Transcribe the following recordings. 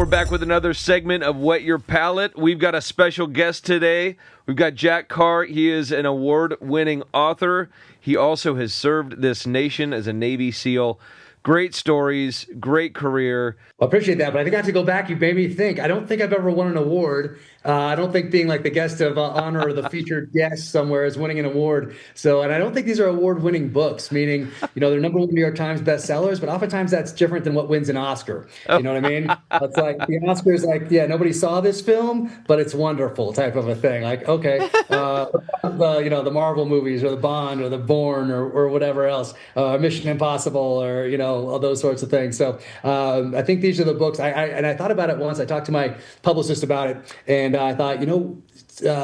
we're back with another segment of Whet Your Palate. We've got a special guest today. We've got Jack Carr. He is an award-winning author. He also has served this nation as a Navy SEAL. Great stories, great career. Well, I appreciate that, but I think I have to go back. You made me think. I don't think I've ever won an award. I don't think being like the guest of honor or the featured guest somewhere is winning an award. So, and I don't think these are award-winning books, meaning, they're number one New York Times bestsellers, but oftentimes that's different than what wins an Oscar. You know what I mean? It's like the Oscar is like, yeah, nobody saw this film, but it's wonderful type of a thing. Like, okay, the Marvel movies or the Bond or the Bourne or whatever else, Mission Impossible or, all those sorts of things. So I think these are the books. I thought about it once. I talked to my publicist about it, and I thought,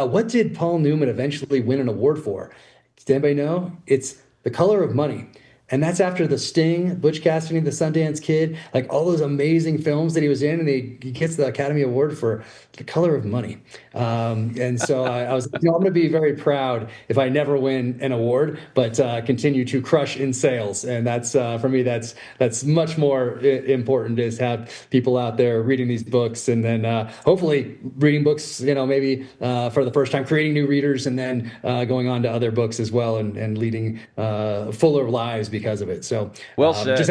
what did Paul Newman eventually win an award for? Does anybody know? It's The Color of Money. And that's after The Sting, Butch Cassidy, The Sundance Kid, like all those amazing films that he was in, and he gets the Academy Award for The Color of Money. And so I was, I'm going to be very proud if I never win an award, but continue to crush in sales. And that's, for me, that's much more important, is have people out there reading these books, and then hopefully reading books, maybe for the first time, creating new readers, and then going on to other books as well, and leading fuller lives because of it. So well said. Just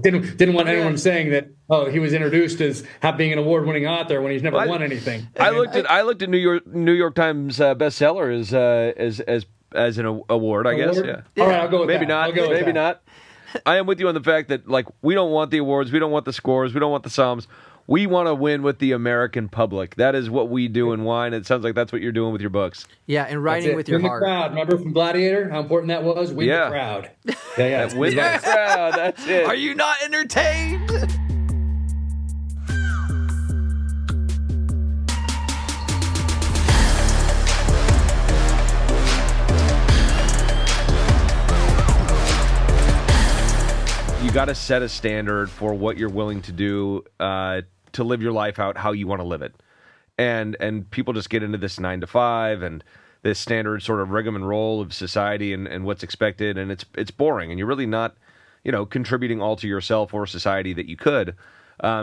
didn't want anyone saying that, he was introduced as being an award-winning author when he's never won anything. I looked at New York Times bestseller as an award, I guess. Yeah. All right, I'll go with maybe that. Not. Maybe not. I am with you on the fact that we don't want the awards, we don't want the scores, we don't want the sums. We want to win with the American public. That is what we do in wine. It sounds like that's what you're doing with your books. Yeah, and writing with your win heart. The crowd. Remember from Gladiator how important that was? Win the crowd. Yeah. Win the crowd. That's it. Are you not entertained? You got to set a standard for what you're willing to do to live your life out how you want to live it. And people just get into this 9 to 5 and this standard sort of rigmarole of society and what's expected, and it's boring, and you're really not, contributing all to yourself or society that you could.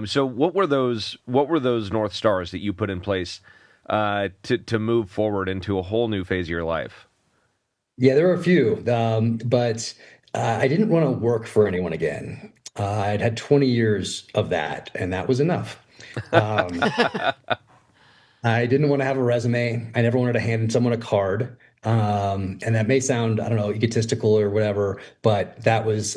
So what were those North Stars that you put in place to move forward into a whole new phase of your life? Yeah, there were a few, but I didn't want to work for anyone again. I'd had 20 years of that, and that was enough. I didn't want to have a resume. I never wanted to hand someone a card. And that may sound, I don't know, egotistical or whatever, but that was,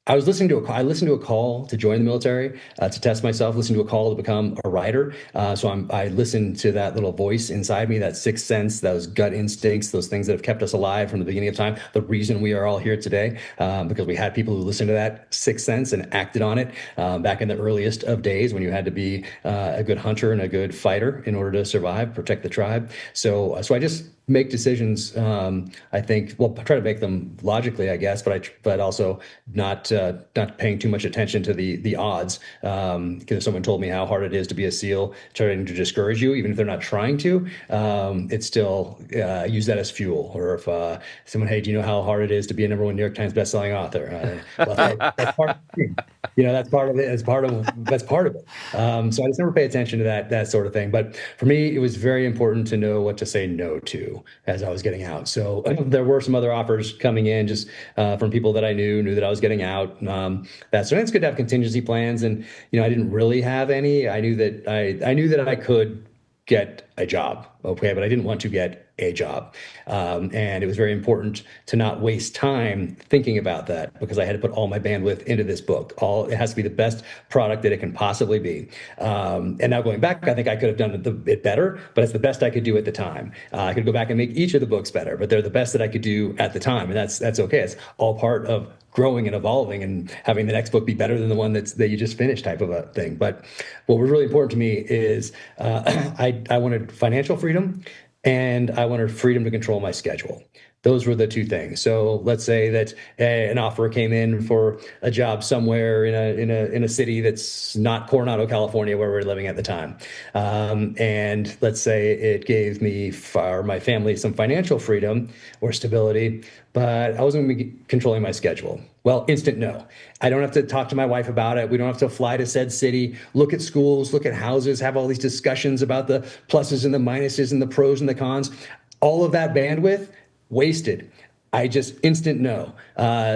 I was listening to I listened to a call to join the military, to test myself, listened to a call to become a writer. So I listened to that little voice inside me, that sixth sense, those gut instincts, those things that have kept us alive from the beginning of time. The reason we are all here today, because we had people who listened to that sixth sense and acted on it back in the earliest of days when you had to be a good hunter and a good fighter in order to survive, protect the tribe. So I just make decisions. I think, try to make them logically, I guess, but also not paying too much attention to the odds. Because if someone told me how hard it is to be a SEAL, trying to discourage you, even if they're not trying to, it's still use that as fuel. Or if someone, hey, do you know how hard it is to be a #1 New York Times bestselling author? That's part of it. That's part of it. That's part of it. So I just never pay attention to that sort of thing. But for me, it was very important to know what to say no to as I was getting out. So there were some other offers coming in just from people that I knew that I was getting out. So it's good to have contingency plans. And, I didn't really have any. I knew that I could get a job. Okay. But I didn't want to get a job. And it was very important to not waste time thinking about that, because I had to put all my bandwidth into this book. It has to be the best product that it can possibly be. And now going back, I think I could have done it better, but it's the best I could do at the time. I could go back and make each of the books better, but they're the best that I could do at the time. And that's okay. It's all part of growing and evolving and having the next book be better than the one that you just finished, type of a thing. But what was really important to me is I wanted financial freedom, and I wanted freedom to control my schedule. Those were the two things. So let's say that an offer came in for a job somewhere in a city that's not Coronado, California, where we were living at the time, and let's say it gave me or my family some financial freedom or stability, but I wasn't going to be controlling my schedule. Well, instant no. I don't have to talk to my wife about it. We don't have to fly to said city, look at schools, look at houses, have all these discussions about the pluses and the minuses and the pros and the cons. All of that bandwidth wasted. I just instant no.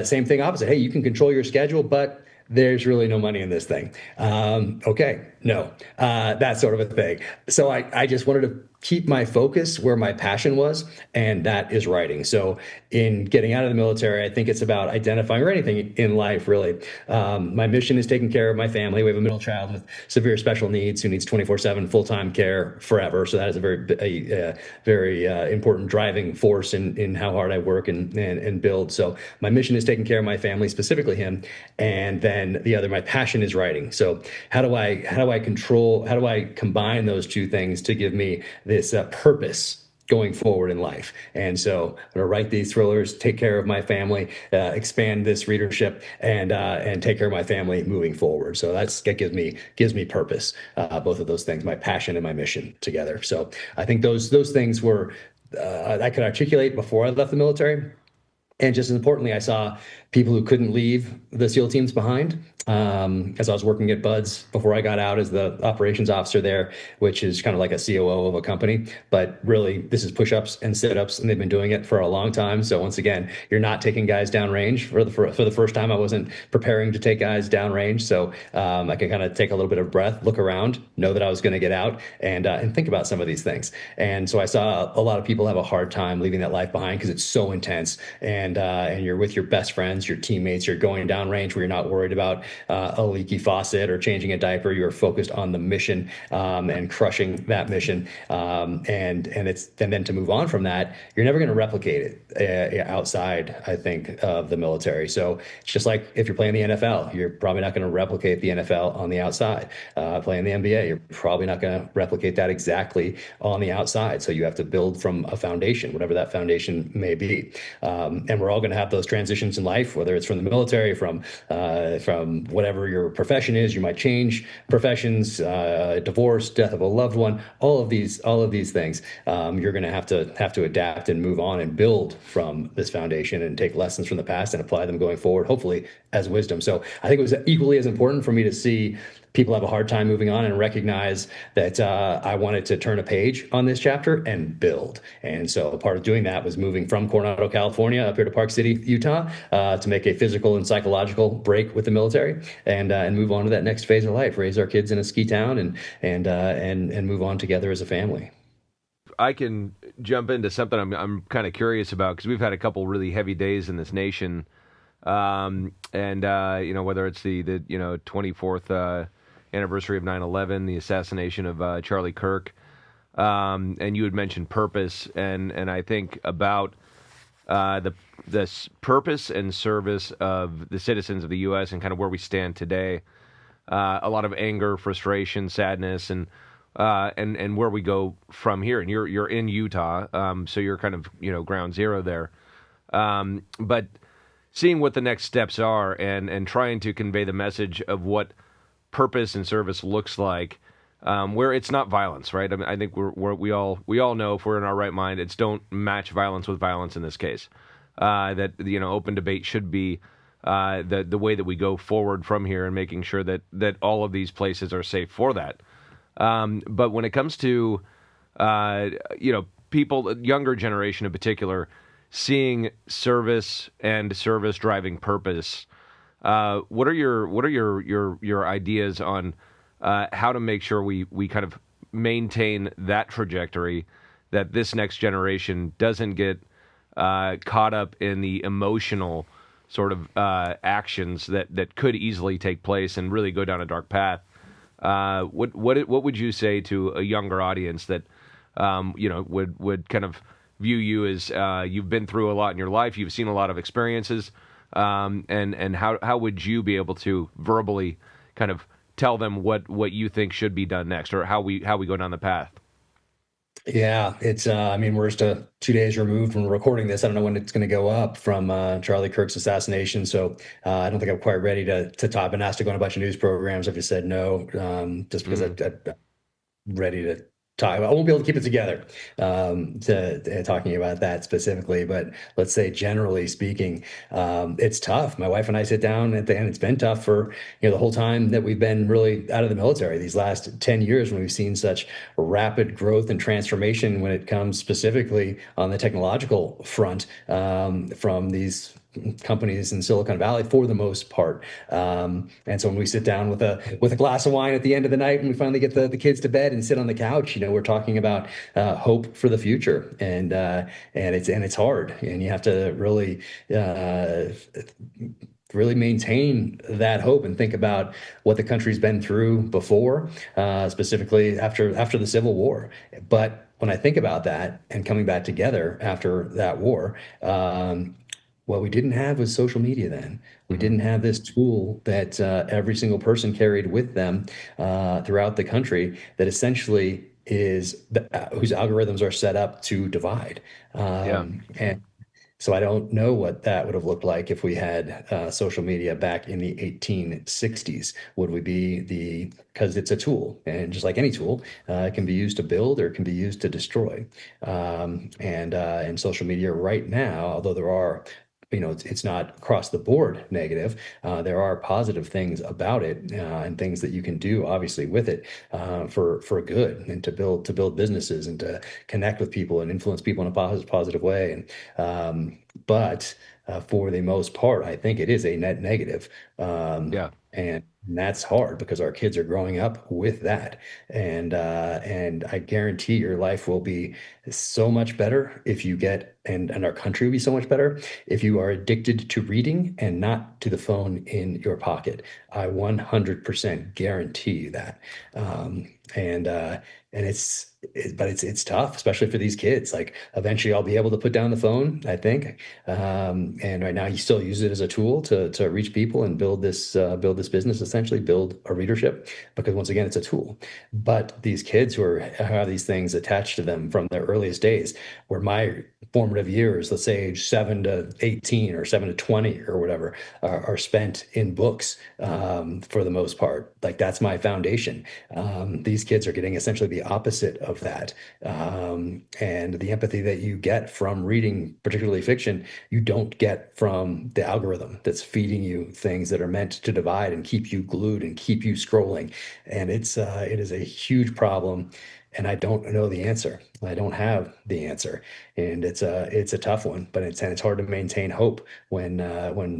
Same thing opposite. Hey, you can control your schedule, but there's really no money in this thing. Okay, no, that sort of a thing. So I just wanted to keep my focus where my passion was, and that is writing. So in getting out of the military, I think it's about identifying, or anything in life really. My mission is taking care of my family. We have a middle child with severe special needs who needs 24/7 full-time care forever. So that is a very important driving force in how hard I work and build. So my mission is taking care of my family, specifically him, and then my passion is writing. So how do I combine those two things to give me this purpose going forward in life? And so I'm going to write these thrillers, take care of my family, expand this readership, and take care of my family moving forward. So that gives me purpose. Both of those things, my passion and my mission together. So I think those things were I could articulate before I left the military. And just as importantly, I saw people who couldn't leave the SEAL teams behind. As I was working at Buds before I got out as the operations officer there, which is kind of like a COO of a company. But really, this is push-ups and sit-ups, and they've been doing it for a long time. So once again, you're not taking guys downrange. For the first time, I wasn't preparing to take guys downrange. So I could kind of take a little bit of breath, look around, know that I was going to get out, and think about some of these things. And so I saw a lot of people have a hard time leaving that life behind because it's so intense. And you're with your best friends, your teammates, you're going downrange where you're not worried about a leaky faucet or changing a diaper. You're focused on the mission and crushing that mission. And then to move on from that, you're never going to replicate it outside, I think, of the military. So it's just like if you're playing the NFL, you're probably not going to replicate the NFL on the outside. Playing the NBA, you're probably not going to replicate that exactly on the outside. So you have to build from a foundation, whatever that foundation may be. And we're all going to have those transitions in life, whether it's from the military, from whatever your profession is. You might change professions, divorce, death of a loved one, all of these things. You're going to have to adapt and move on and build from this foundation and take lessons from the past and apply them going forward, hopefully as wisdom. So I think it was equally as important for me to see people have a hard time moving on and recognize that I wanted to turn a page on this chapter and build. And so part of doing that was moving from Coronado, California up here to Park City, Utah, to make a physical and psychological break with the military and move on to that next phase of life, raise our kids in a ski town and move on together as a family. I can jump into something I'm kind of curious about, because we've had a couple really heavy days in this nation. Whether it's the 24th anniversary of 9/11, the assassination of Charlie Kirk, and you had mentioned purpose, and I think about this purpose and service of the citizens of the U.S. and kind of where we stand today. A lot of anger, frustration, sadness, and where we go from here. And you're in Utah, so you're kind of ground zero there. But seeing what the next steps are and trying to convey the message of what purpose and service looks like, where it's not violence, right? I mean, I think we all know, if we're in our right mind, it's don't match violence with violence in this case. That open debate should be the way that we go forward from here, and making sure that all of these places are safe for that. But when it comes to people, younger generation in particular, seeing service and service driving purpose, what are your ideas on how to make sure we kind of maintain that trajectory, that this next generation doesn't get caught up in the emotional sort of actions that could easily take place and really go down a dark path? What would you say to a younger audience that would kind of view you as you've been through a lot in your life, you've seen a lot of experiences, and how would you be able to verbally kind of tell them what you think should be done next, or how we go down the path? Yeah, it's I mean, we're just 2 days removed when we're recording this. I don't know when it's going to go up from Charlie Kirk's assassination, so I don't think I'm quite ready to talk. I've been asked to go on a bunch of news programs. I've just said no, just because I'm ready to talk. I won't be able to keep it together talking about that specifically, but let's say generally speaking, it's tough. My wife and I sit down at the end. It's been tough for the whole time that we've been really out of the military. These last 10 years, when we've seen such rapid growth and transformation when it comes specifically on the technological front from these companies in Silicon Valley for the most part. And so when we sit down with a glass of wine at the end of the night and we finally get the kids to bed and sit on the couch, we're talking about hope for the future, and it's hard, and you have to really maintain that hope and think about what the country's been through before, specifically after the Civil War. But when I think about that and coming back together after that war, what we didn't have was social media then. We didn't have this tool that every single person carried with them throughout the country that essentially whose algorithms are set up to divide. Yeah. And so I don't know what that would have looked like if we had social media back in the 1860s. Would we be because it's a tool, and just like any tool, it can be used to build or it can be used to destroy. And social media right now, although there are it's not across the board negative. There are positive things about it, and things that you can do, obviously, with it for good, and to build businesses and to connect with people and influence people in a positive way. But for the most part, I think it is a net negative. Yeah. And that's hard because our kids are growing up with that, and I guarantee your life will be so much better if you and our country will be so much better if you are addicted to reading and not to the phone in your pocket. I 100% guarantee you that. And it's tough, especially for these kids. Like, eventually I'll be able to put down the phone, I think. And right now you still use it as a tool to reach people and build this business, essentially build a readership, because once again, it's a tool. But these kids who have these things attached to them from their earliest days, where my formative years, let's say age 7 to 18 or 7 to 20 or whatever, are spent in books, for the most part. Like, that's my foundation. These kids are getting essentially the opposite of that. And the empathy that you get from reading, particularly fiction, you don't get from the algorithm that's feeding you things that are meant to divide and keep you glued and keep you scrolling. And it is a huge problem. And I don't know the answer. I don't have the answer, and it's a tough one. But it's hard to maintain hope when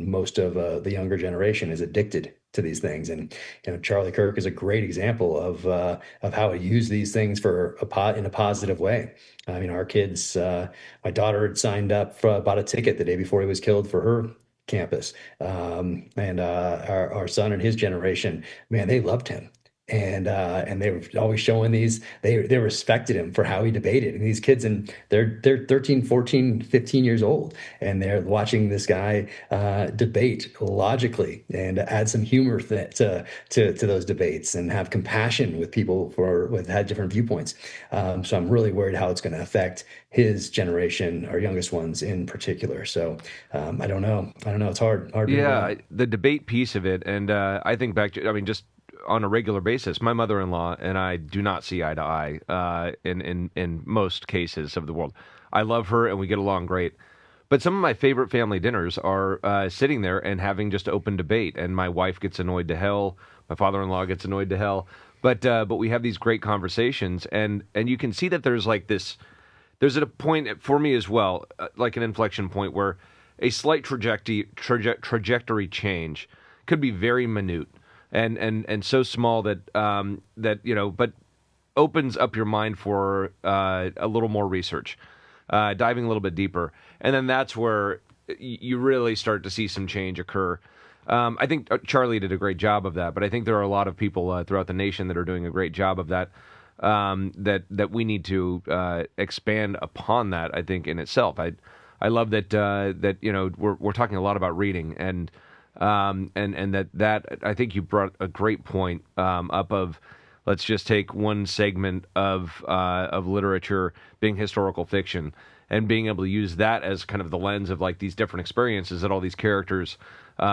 most of the younger generation is addicted to these things. And Charlie Kirk is a great example of how to use these things in a positive way. I mean, our kids. My daughter had signed up bought a ticket the day before he was killed for her campus, and our son and his generation, man, they loved him. And they were always showing they respected him for how he debated. And these kids, and they're 13, 14, 15 years old, and they're watching this guy debate logically and add some humor to those debates and have compassion with people with had different viewpoints. So I'm really worried how it's going to affect his generation, our youngest ones in particular. So I don't know. It's hard. Yeah, the debate piece of it, and I think back to, I mean, just on a regular basis, my mother-in-law and I do not see eye to eye in most cases of the world. I love her and we get along great. But some of my favorite family dinners are sitting there and having just open debate, and my wife gets annoyed to hell, my father-in-law gets annoyed to hell, but we have these great conversations, and you can see that there's a point for me as well, like an inflection point where a slight trajectory change could be very minute. And so small that but opens up your mind for a little more research, diving a little bit deeper, and then that's where you really start to see some change occur. I think Charlie did a great job of that, but I think there are a lot of people throughout the nation that are doing a great job of that. That we need to expand upon that. I think in itself, I love that we're talking a lot about reading and that I think you brought a great point up of let's just take one segment of literature being historical fiction, and being able to use that as kind of the lens of like these different experiences that all these characters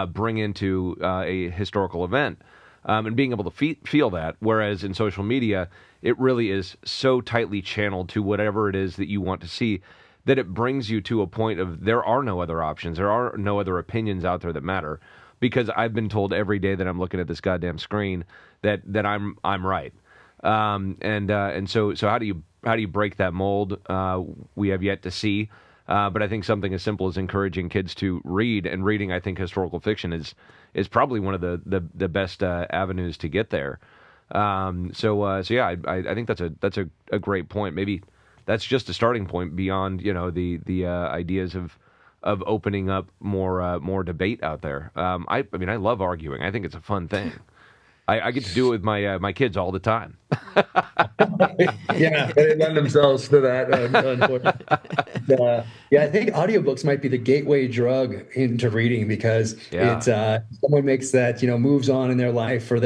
bring into a historical event, and being able to feel that. Whereas in social media, it really is so tightly channeled to whatever it is that you want to see, that it brings you to a point of there are no other options, there are no other opinions out there that matter, because I've been told every day that I'm looking at this goddamn screen that I'm right. And so how do you break that mold? We have yet to see. But I think something as simple as encouraging kids to read, and reading, I think, historical fiction is probably one of the best avenues to get there. So yeah, I think that's a great point. Maybe that's just a starting point beyond the ideas of opening up more debate out there. I mean, I love arguing. I think it's a fun thing. I get to do it with my kids all the time. Yeah, they lend themselves to that, unfortunately. Yeah, I think audiobooks might be the gateway drug into reading, because it's someone makes that moves on in their life, or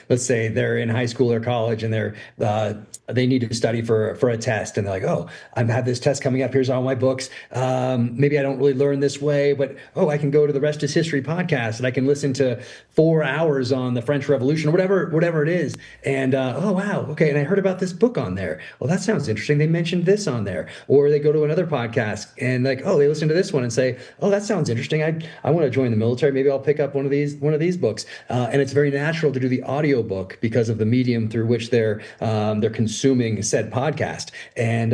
let's say they're in high school or college, and they need to study for a test, and they're like, oh, I have this test coming up. Here's all my books. Maybe I don't really learn this way, but I can go to the Rest is History podcast, and I can listen to 4 hours on the French Revolution, or whatever it is. And oh wow, okay. And I heard about this book on there. Well, that sounds interesting. They mentioned this on there. Or they go to another podcast and like, they listen to this one and say, oh, that sounds interesting. I want to join the military. Maybe I'll pick up one of these books. And it's very natural to do the audiobook because of the medium through which they're consuming said podcast. And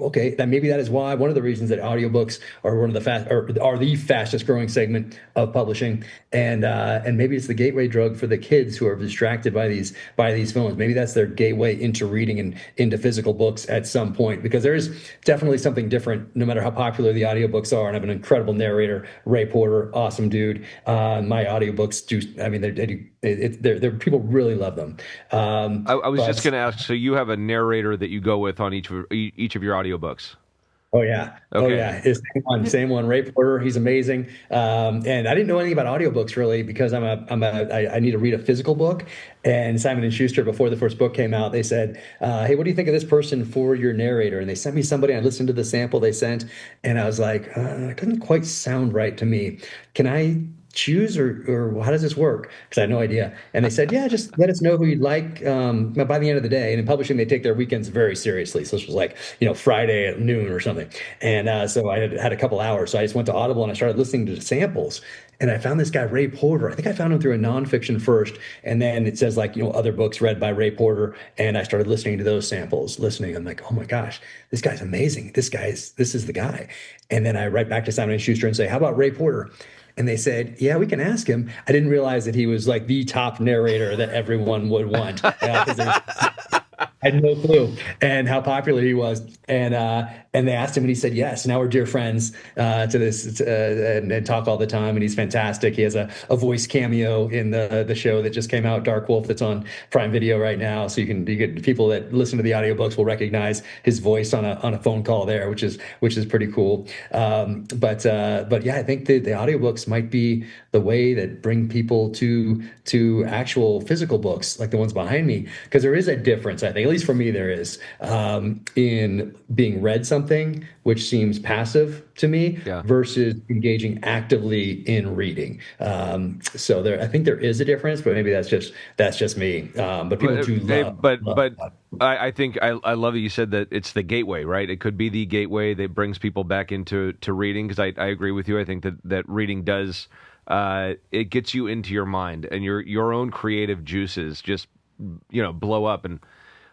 okay, maybe that is why one of the reasons that audiobooks are are the fastest growing segment of publishing, and maybe it's the gateway drug for the kids who are distracted by these films. Maybe that's their gateway into reading and into physical books at some point, because there is definitely something different no matter how popular the audiobooks are. And I have an incredible narrator, Ray Porter, awesome dude. My audiobooks they're people really love them. I was just going to ask, so you have a narrator that you go with on each of your audiobooks? Oh yeah. Okay. Oh yeah. It's same one. Ray Porter. He's amazing. And I didn't know anything about audiobooks really, because I need to read a physical book. And Simon & Schuster, before the first book came out, they said, hey, what do you think of this person for your narrator? And they sent me somebody. I listened to the sample they sent, and I was like, it doesn't quite sound right to me. Can I choose, or how does this work? Because I had no idea. And they said, yeah, just let us know who you'd like by the end of the day. And in publishing, they take their weekends very seriously. So this was like, Friday at noon or something. And so I had a couple hours. So I just went to Audible and I started listening to the samples. And I found this guy, Ray Porter. I think I found him through a nonfiction first. And then it says other books read by Ray Porter. And I started listening to those samples, I'm like, oh my gosh, this guy's amazing. This is the guy. And then I write back to Simon & Schuster and say, how about Ray Porter? And they said, yeah, we can ask him. I didn't realize that he was like the top narrator that everyone would want. I had no clue, and how popular he was. And they asked him, and he said yes. Now we're dear friends and talk all the time. And he's fantastic. He has a voice cameo in the show that just came out, Dark Wolf, that's on Prime Video right now. So you get people that listen to the audiobooks will recognize his voice on a phone call there, which is pretty cool. But yeah, I think the audiobooks might be the way that bring people to actual physical books like the ones behind me, because there is a difference, I think, at least for me, there is, in being read something which seems passive to me versus engaging actively in reading. So I think there is a difference, but maybe that's just me. But people do love. But I think I love that you said that it's the gateway, right? It could be the gateway that brings people back into reading, because I agree with you. I think that reading does. It gets you into your mind, and your own creative juices just blow up. And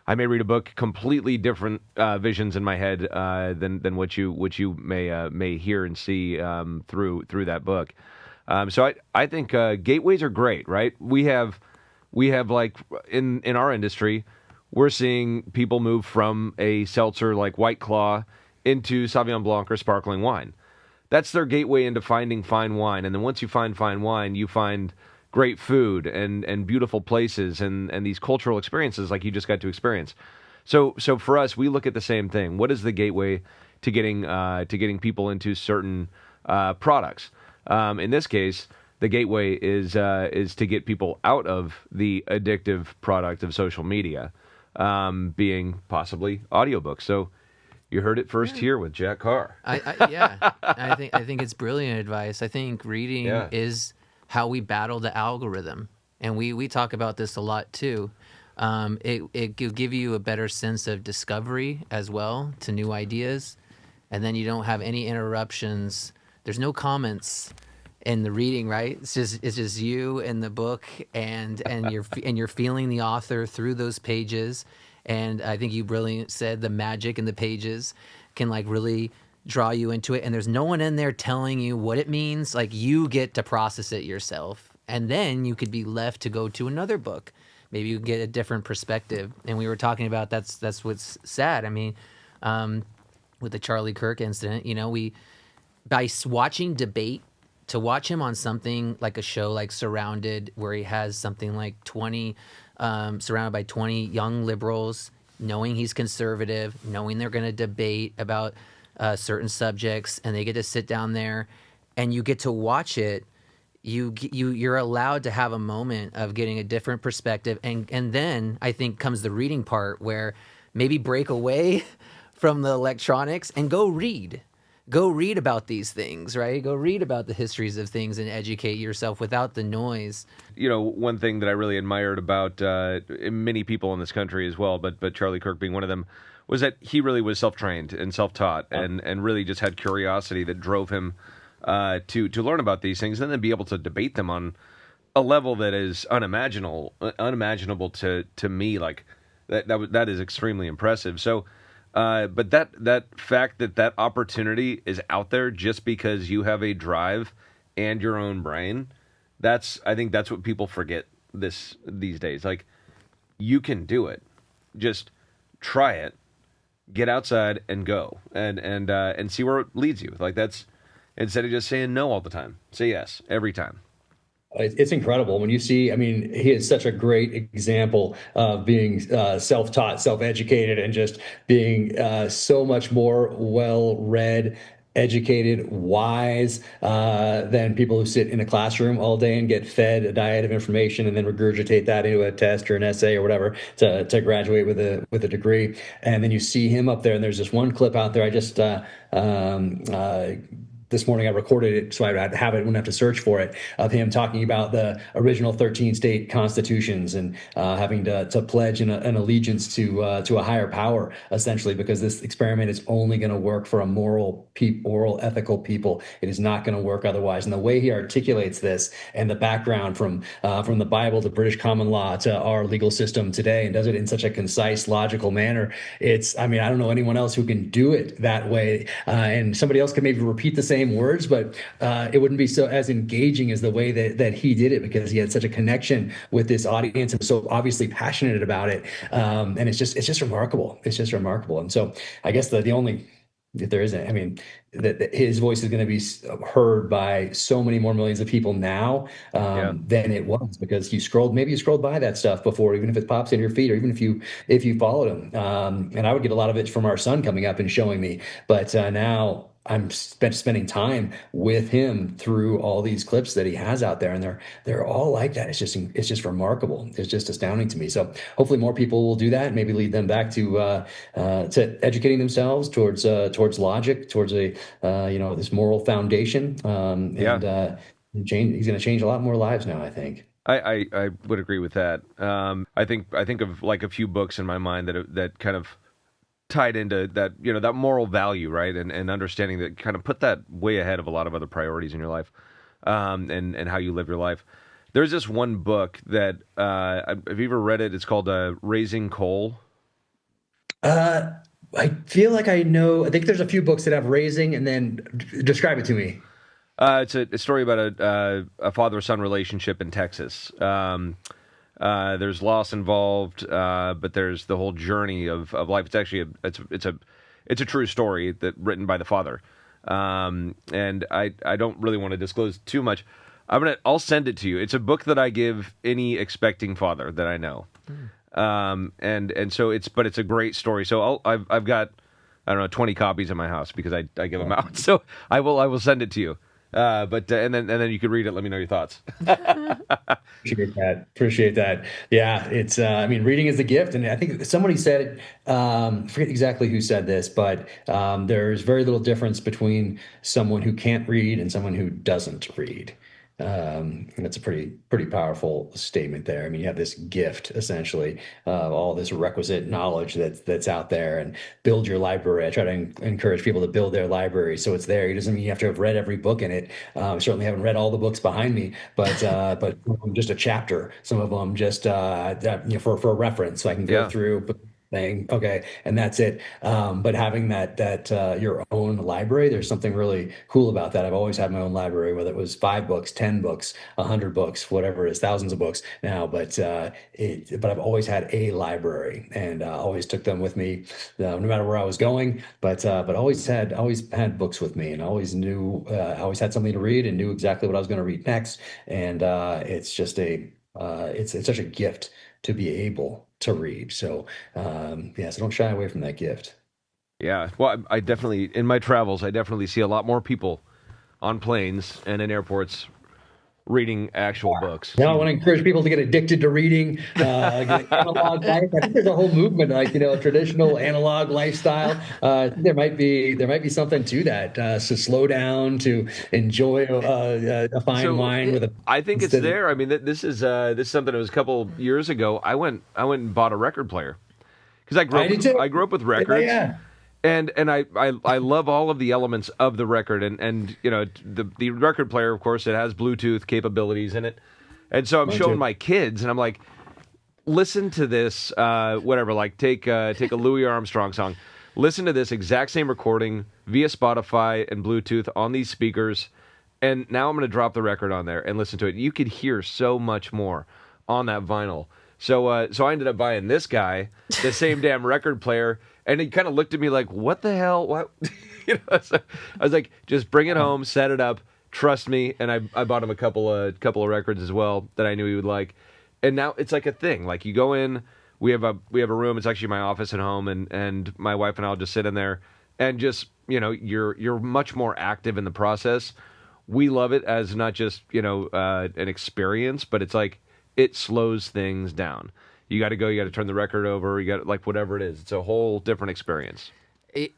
I may read a book, completely different visions in my head than what you may hear and see through that book. So I think gateways are great, right? We have like in our industry, we're seeing people move from a seltzer like White Claw into Sauvignon Blanc or sparkling wine. That's their gateway into finding fine wine. And then once you find fine wine, you find great food and beautiful places and these cultural experiences like you just got to experience. So for us, we look at the same thing. What is the gateway to getting people into certain products? In this case, the gateway is to get people out of the addictive product of social media, being possibly audiobooks. So you heard it first here with Jack Carr. I think it's brilliant advice. I think reading is how we battle the algorithm, and we talk about this a lot too. It will give you a better sense of discovery as well to new ideas, and then you don't have any interruptions. There's no comments in the reading, right? It's just you and the book, and you're feeling the author through those pages. And I think you brilliant said the magic in the pages can like really draw you into it. And there's no one in there telling you what it means. Like you get to process it yourself, and then you could be left to go to another book. Maybe you get a different perspective. And we were talking about that's what's sad. I mean, with the Charlie Kirk incident, by watching debate, to watch him on something like a show like Surrounded, where he has something like 20, surrounded by 20 young liberals, knowing he's conservative, knowing they're going to debate about certain subjects, and they get to sit down there, and you get to watch it. You're allowed to have a moment of getting a different perspective, and then I think comes the reading part, where maybe break away from the electronics and go read. Go read about these things, right? Go read about the histories of things and educate yourself without the noise. One thing that I really admired about many people in this country as well, but Charlie Kirk being one of them, was that he really was self-trained and self-taught, and really just had curiosity that drove him to learn about these things, and then be able to debate them on a level that is unimaginable to me. Like that is extremely impressive. So. But that fact that opportunity is out there just because you have a drive and your own brain, I think that's what people forget these days. Like, you can do it. Just try it. Get outside and go and see where it leads you. Like, that's, instead of just saying no all the time, say yes every time. It's incredible when you see, I mean, he is such a great example of being self-taught, self-educated, and just being so much more well-read, educated, wise than people who sit in a classroom all day and get fed a diet of information and then regurgitate that into a test or an essay or whatever to graduate with a degree. And then you see him up there, and there's this one clip out there. I just this morning I recorded it so I'd have it, wouldn't have to search for it, of him talking about the original 13 state constitutions and having to pledge an allegiance to a higher power, essentially, because this experiment is only going to work for a moral, ethical people. It is not going to work otherwise. And the way he articulates this, and the background from the Bible to British common law to our legal system today, and does it in such a concise, logical manner, I don't know anyone else who can do it that way. And somebody else can maybe repeat the same words, but it wouldn't be so as engaging as the way that he did it, because he had such a connection with this audience and so obviously passionate about it. And it's just remarkable. It's just remarkable. And so I guess the only, if there isn't, I mean, that his voice is going to be heard by so many more millions of people now than it was, because maybe you scrolled by that stuff before, even if it pops in your feed, or even if you followed him. And I would get a lot of it from our son coming up and showing me, but now I'm spending time with him through all these clips that he has out there, and they're all like that. It's just remarkable. It's just astounding to me. So hopefully more people will do that, and maybe lead them back to educating themselves towards logic, towards this moral foundation. He's going to change a lot more lives now, I think. I would agree with that. I think of like a few books in my mind that kind of tied into that, that moral value, right? And understanding that kind of put that way ahead of a lot of other priorities in your life, and how you live your life. There's this one book that, have you ever read it? It's called Raising Cole. I feel like I know. I think there's a few books that have raising, and then describe it to me. It's a story about a father-son relationship in Texas. There's loss involved, but there's the whole journey of life. It's actually it's a true story written by the father. And I don't really want to disclose too much. I'll send it to you. It's a book that I give any expecting father that I know. And so it's a great story. So I've got, I don't know, 20 copies in my house because I give them out. So I will send it to you. And then you could read it. Let me know your thoughts. Appreciate that. Yeah, it's. I mean, reading is a gift, and I think somebody said it. I forget exactly who said this, but there's very little difference between someone who can't read and someone who doesn't read. And that's a pretty powerful statement there. I mean, you have this gift essentially of all this requisite knowledge that's out there, and build your library. I try to encourage people to build their library so it's there. It doesn't mean you have to have read every book in it. Certainly haven't read all the books behind me, but just a chapter. Some of them just for a reference, so I can go through. Thing. Okay, and that's it. But having that your own library, there's something really cool about that. I've always had my own library, whether it was 5 books, 10 books, 100 books, whatever it is, thousands of books now. But I've always had a library, and always took them with me, no matter where I was going. But always had books with me, and always knew, always had something to read, and knew exactly what I was going to read next. And it's just it's such a gift to be able to read. So, so don't shy away from that gift. Yeah. Well, I definitely, in my travels, I definitely see a lot more people on planes and in airports reading actual books. No, I want to encourage people to get addicted to reading, get analog life. I think there's a whole movement, like, traditional analog lifestyle. There might be something to that. To slow down, to enjoy a fine wine with a. I think it's there. I mean, this is something that was a couple years ago. I went and bought a record player because I grew up with records. Yeah. And I love all of the elements of the record, and the record player, of course, it has Bluetooth capabilities in it, and so I'm showing my kids, and I'm like, listen to this, whatever, like take a Louis Armstrong song, listen to this exact same recording via Spotify and Bluetooth on these speakers, and now I'm going to drop the record on there and listen to it. You could hear so much more on that vinyl. So I ended up buying this guy the same damn record player. And he kind of looked at me like, what the hell? What? So I was like, just bring it home, set it up, trust me. And I bought him a couple of records as well that I knew he would like. And now it's like a thing. Like, you go in, we have a room. It's actually my office at home, and my wife and I'll just sit in there and just, you're much more active in the process. We love it as not just, an experience, but it's like it slows things down. You got to turn the record over. You got like whatever it is. It's a whole different experience. I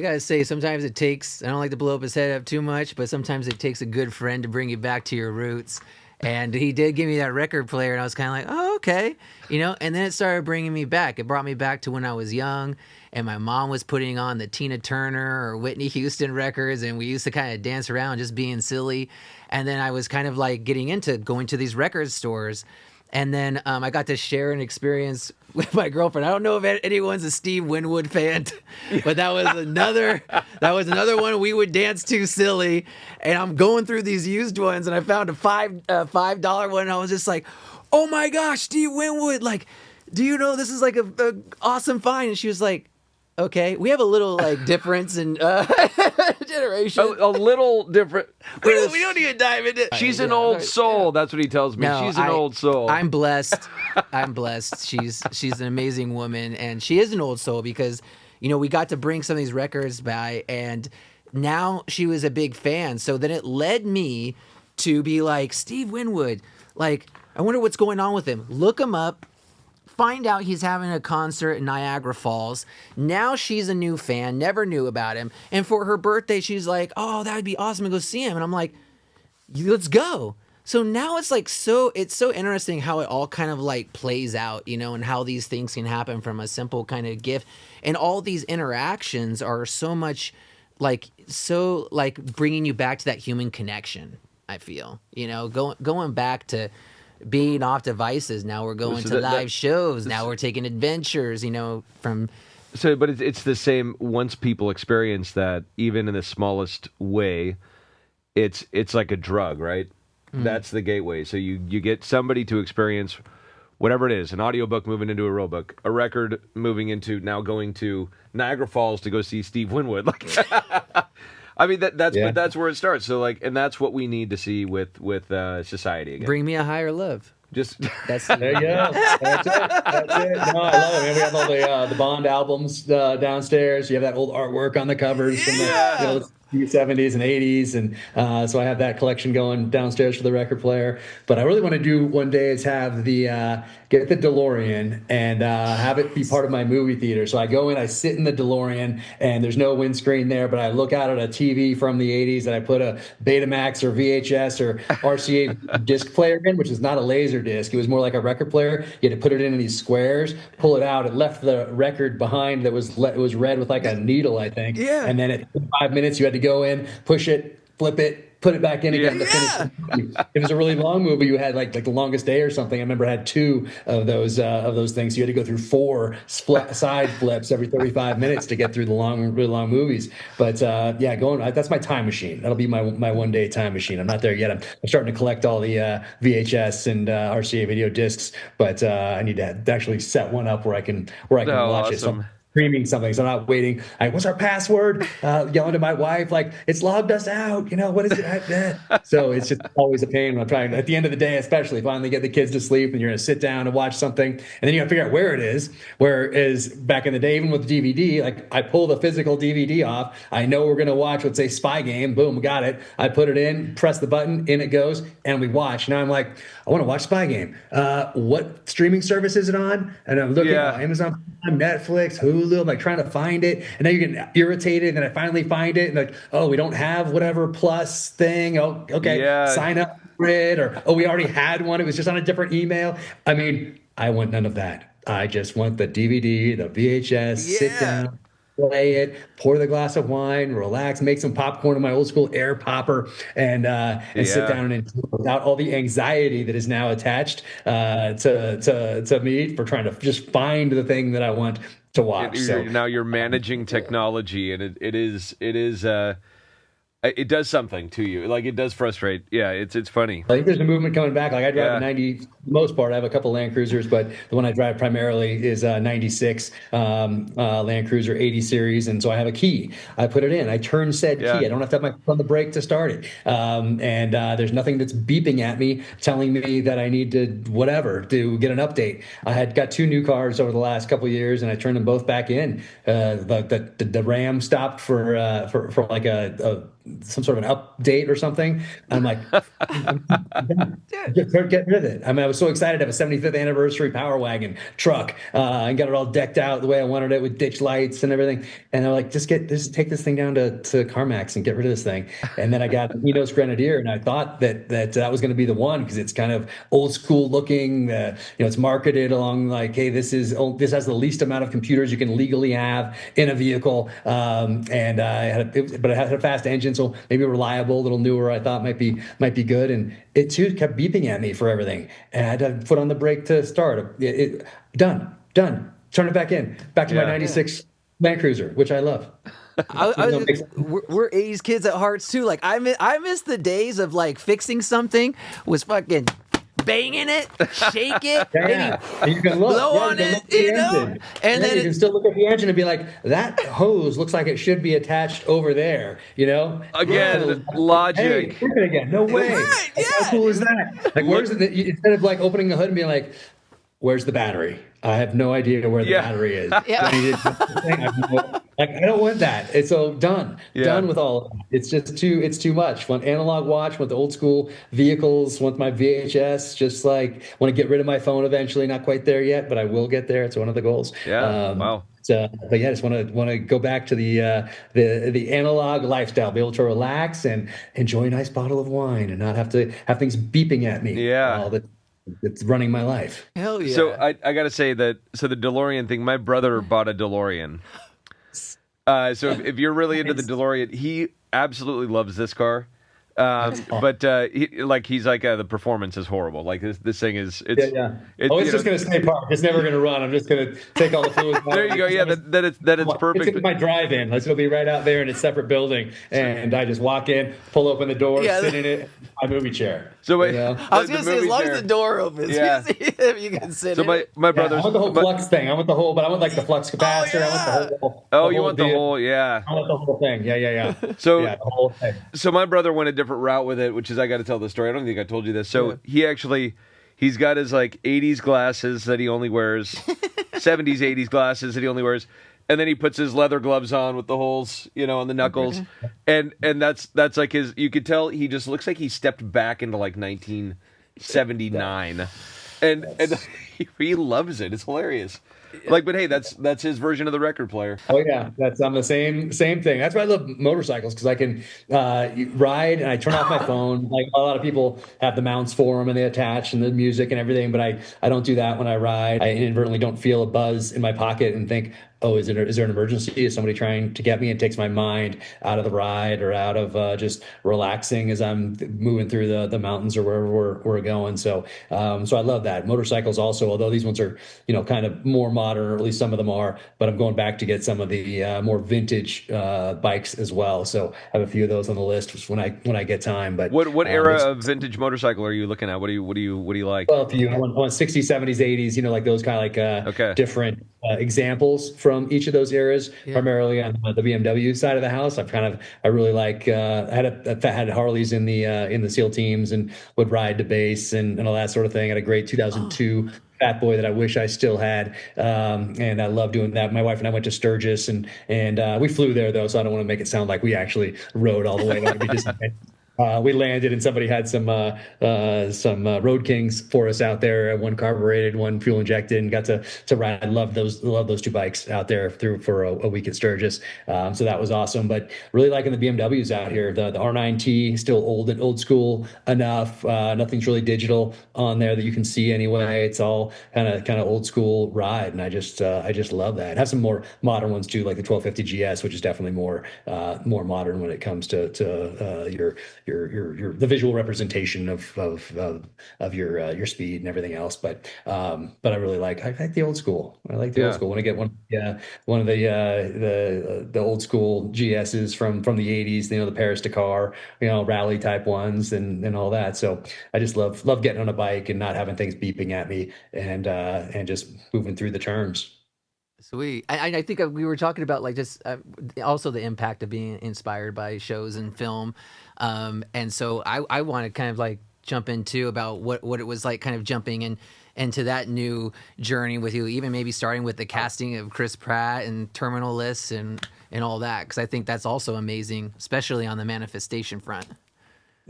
gotta say, sometimes it takes, I don't like to blow up his head up too much, but sometimes it takes a good friend to bring you back to your roots. And he did give me that record player, and I was kind of like, oh, okay. And then it started bringing me back. It brought me back to when I was young, and my mom was putting on the Tina Turner or Whitney Houston records, and we used to kind of dance around just being silly. And then I was kind of like getting into going to these record stores. And then I got to share an experience with my girlfriend. I don't know if anyone's a Steve Winwood fan, but that was another one we would dance to silly. And I'm going through these used ones, and I found a $5 one, and I was just like, "Oh my gosh, Steve Winwood! Like, do you know this is like a awesome find?" And she was like, okay, we have a little like difference in generation. A little different. We don't need to dive into it. She's an old soul. Yeah. That's what he tells me. No, she's an old soul. I'm blessed. She's an amazing woman, and she is an old soul because, we got to bring some of these records by, and now she was a big fan. So then it led me to be like, Steve Winwood, like, I wonder what's going on with him. Look him up. Find out he's having a concert in Niagara Falls. Now she's a new fan, never knew about him. And for her birthday, she's like, oh, that would be awesome to go see him. And I'm like, let's go. So now it's like, it's so interesting how it all kind of like plays out, and how these things can happen from a simple kind of gift. And all these interactions are so much bringing you back to that human connection, I feel, going back to being off devices. Now we're going to live shows. Now we're taking adventures, from. So, but it's the same. Once people experience that, even in the smallest way, it's like a drug, right? Mm. That's the gateway. So you get somebody to experience whatever it is, an audiobook moving into a real book, a record moving into now going to Niagara Falls to go see Steve Winwood. Like, I mean, that's where it starts. So and that's what we need to see with society again. Bring me a higher love. Just there you go. That's it. No, I love it. Man, we have all the Bond albums downstairs. You have that old artwork on the covers. Yeah. 70s and 80s, and so I have that collection going downstairs for the record player. But I really want to do one day is have the get the DeLorean and have it be part of my movie theater. So I go in, I sit in the DeLorean, and there's no windscreen there, but I look out at a TV from the 80s, and I put a Betamax or VHS or RCA disc player in, which is not a laser disc. It was more like a record player. You had to put it in these squares, pull it out. It left the record behind that was red with like a needle, I think. Yeah. And then at 5 minutes, you had to go in, push it, flip it, put it back in again to finish the movie. If it was a really long movie, you had like the longest day or something. I remember I had 2 of those things. You had to go through 4 side flips every 35 minutes to get through the really long movies. But that's my time machine. That'll be my one day time machine. I'm not there yet. I'm starting to collect all the VHS and RCA video discs, but I need to actually set one up where I can watch it. So streaming something, so I'm not waiting. What's our password? Yelling to my wife, like, it's logged us out. What is it? So it's just always a pain when I'm trying. At the end of the day, especially, finally get the kids to sleep, and you're going to sit down and watch something, and then you got to figure out where it is. Whereas back in the day, even with DVD, like I pull the physical DVD off. I know we're going to watch, let's say, Spy Game. Boom, got it. I put it in, press the button, in it goes, and we watch. Now I'm like, I want to watch Spy Game. What streaming service is it on? And I'm looking at Amazon, Netflix, Hulu. I'm like trying to find it, and then you're getting irritated, and then I finally find it, and like, oh, we don't have whatever plus thing. Oh, okay, sign up for it, or we already had one. It was just on a different email. I mean, I want none of that. I just want the DVD, the VHS, sit down, play it, pour the glass of wine, relax, make some popcorn in my old school air popper, and sit down and enjoy without all the anxiety that is now attached to me for trying to just find the thing that I want to watch. Now you're managing technology, and it does something to you. Like, it does frustrate. Yeah, it's funny. I think there's a movement coming back. Like, I drive a 90, for the most part. I have a couple Land Cruisers, but the one I drive primarily is a 96 Land Cruiser 80 series, and so I have a key. I put it in. I turn said key. I don't have to have my foot on the brake to start it. And there's nothing that's beeping at me telling me that I need to get an update. I had got 2 new cars over the last couple of years, and I turned them both back in. The RAM stopped for like some sort of an update or something. I'm like, just get rid of it. I mean, I was so excited to have a 75th anniversary Power Wagon truck and got it all decked out the way I wanted it with ditch lights and everything. And I'm like, take this thing down to CarMax and get rid of this thing. And then I got Enos Grenadier, and I thought that was going to be the one, because it's kind of old school looking. It's marketed along like, hey, this has the least amount of computers you can legally have in a vehicle. But it had a fast engine, so maybe reliable, a little newer. I thought might be good, and it too kept beeping at me for everything, and I had to put on the brake to start. Done. Turn it back in, back to my '96 Land Cruiser, which I love. We're 80s kids at hearts too. Like I miss the days of like fixing something was fucking banging it, shake it, and you can blow on it, and then you can still look at the engine and be like, that hose looks like it should be attached over there, Again, logic. Hey, it again. No way. Right, How cool is that? Like, where's instead of like opening the hood and being like, where's the battery? I have no idea where the battery is. I don't want that. It's so done with all of it. It's just too much. Want analog watch, want the old school vehicles, want my VHS, just like want to get rid of my phone eventually. Not quite there yet, but I will get there. It's one of the goals. Wow. But yeah, I just want to go back to the analog lifestyle, be able to relax and enjoy a nice bottle of wine and not have to have things beeping at me. It's running my life. Hell yeah. So I got to say that, the DeLorean thing, my brother bought a DeLorean. So if you're really into the DeLorean, he absolutely loves this car. But he's like the performance is horrible. Like this thing is it's just going to stay parked. It's never going to run. I'm just going to take all the fluids. There you go. Yeah, that it's perfect. It's my drive-in. It'll be right out there in a separate building, and I just walk in, pull open the door, sit in it, my movie chair. So I was going to say, as long as the door opens, you can sit. So my brother's. I want the whole flux thing. I want like the flux capacitor. I want the whole. Oh, you want the whole? Yeah. I want the whole thing. Yeah. So the whole thing. So my brother went a different route with it, which is, I got to tell the story. I don't think I told you this. So he He's got his like 80s glasses that he only wears, 70s, 80s glasses that he only wears. And then he puts his leather gloves on with the holes, on the knuckles. And that's like his, you could tell he just looks like he stepped back into like 1979. And he loves it. It's hilarious. Like, but hey, that's his version of the record player. Oh yeah, that's the same thing. That's why I love motorcycles, because I can ride and I turn off my phone. Like a lot of people have the mounts for them and they attach and the music and everything, but I don't do that when I ride. I inadvertently don't feel a buzz in my pocket and think, oh, is there an emergency? Is somebody trying to get me? It takes my mind out of the ride or out of just relaxing as I'm moving through the mountains or wherever we're going. So so I love that. Motorcycles also, although these ones are kind of more modern, or at least some of them are, but I'm going back to get some of the more vintage bikes as well. So I have a few of those on the list when I get time. But what era of vintage motorcycle are you looking at? What do you like? Well, I want 60s, 70s, 80s, like those kind of like different examples from each of those eras, primarily on the BMW side of the house. I really like, I had Harleys in the SEAL teams and would ride to base and all that sort of thing. I had a great 2002 Fat Boy that I wish I still had. And I love doing that. My wife and I went to Sturgis and we flew there though. So I don't want to make it sound like we actually rode all the way. That would be just we landed and somebody had some Road Kings for us out there, one carbureted, one fuel injected, and got to ride. I love those two bikes out there for a week at Sturgis. So that was awesome. But really liking the BMWs out here. The R9T, still old school enough. Nothing's really digital on there that you can see anyway. It's all kind of old school ride, and I just love that. Have some more modern ones too, like the 1250 GS, which is definitely more modern when it comes to the visual representation of your speed and everything else. But I really like the old school. I like the old school. When I get one of the old school GSs from the 80s, the Paris-Dakar, rally type ones and all that. So I just love getting on a bike and not having things beeping at me and just moving through the turns. Sweet. I think we were talking about like just also the impact of being inspired by shows and film. And so I want to kind of like jump into about what it was like kind of jumping into that new journey with you, even maybe starting with the casting of Chris Pratt and Terminal Lists and all that, because I think that's also amazing, especially on the manifestation front.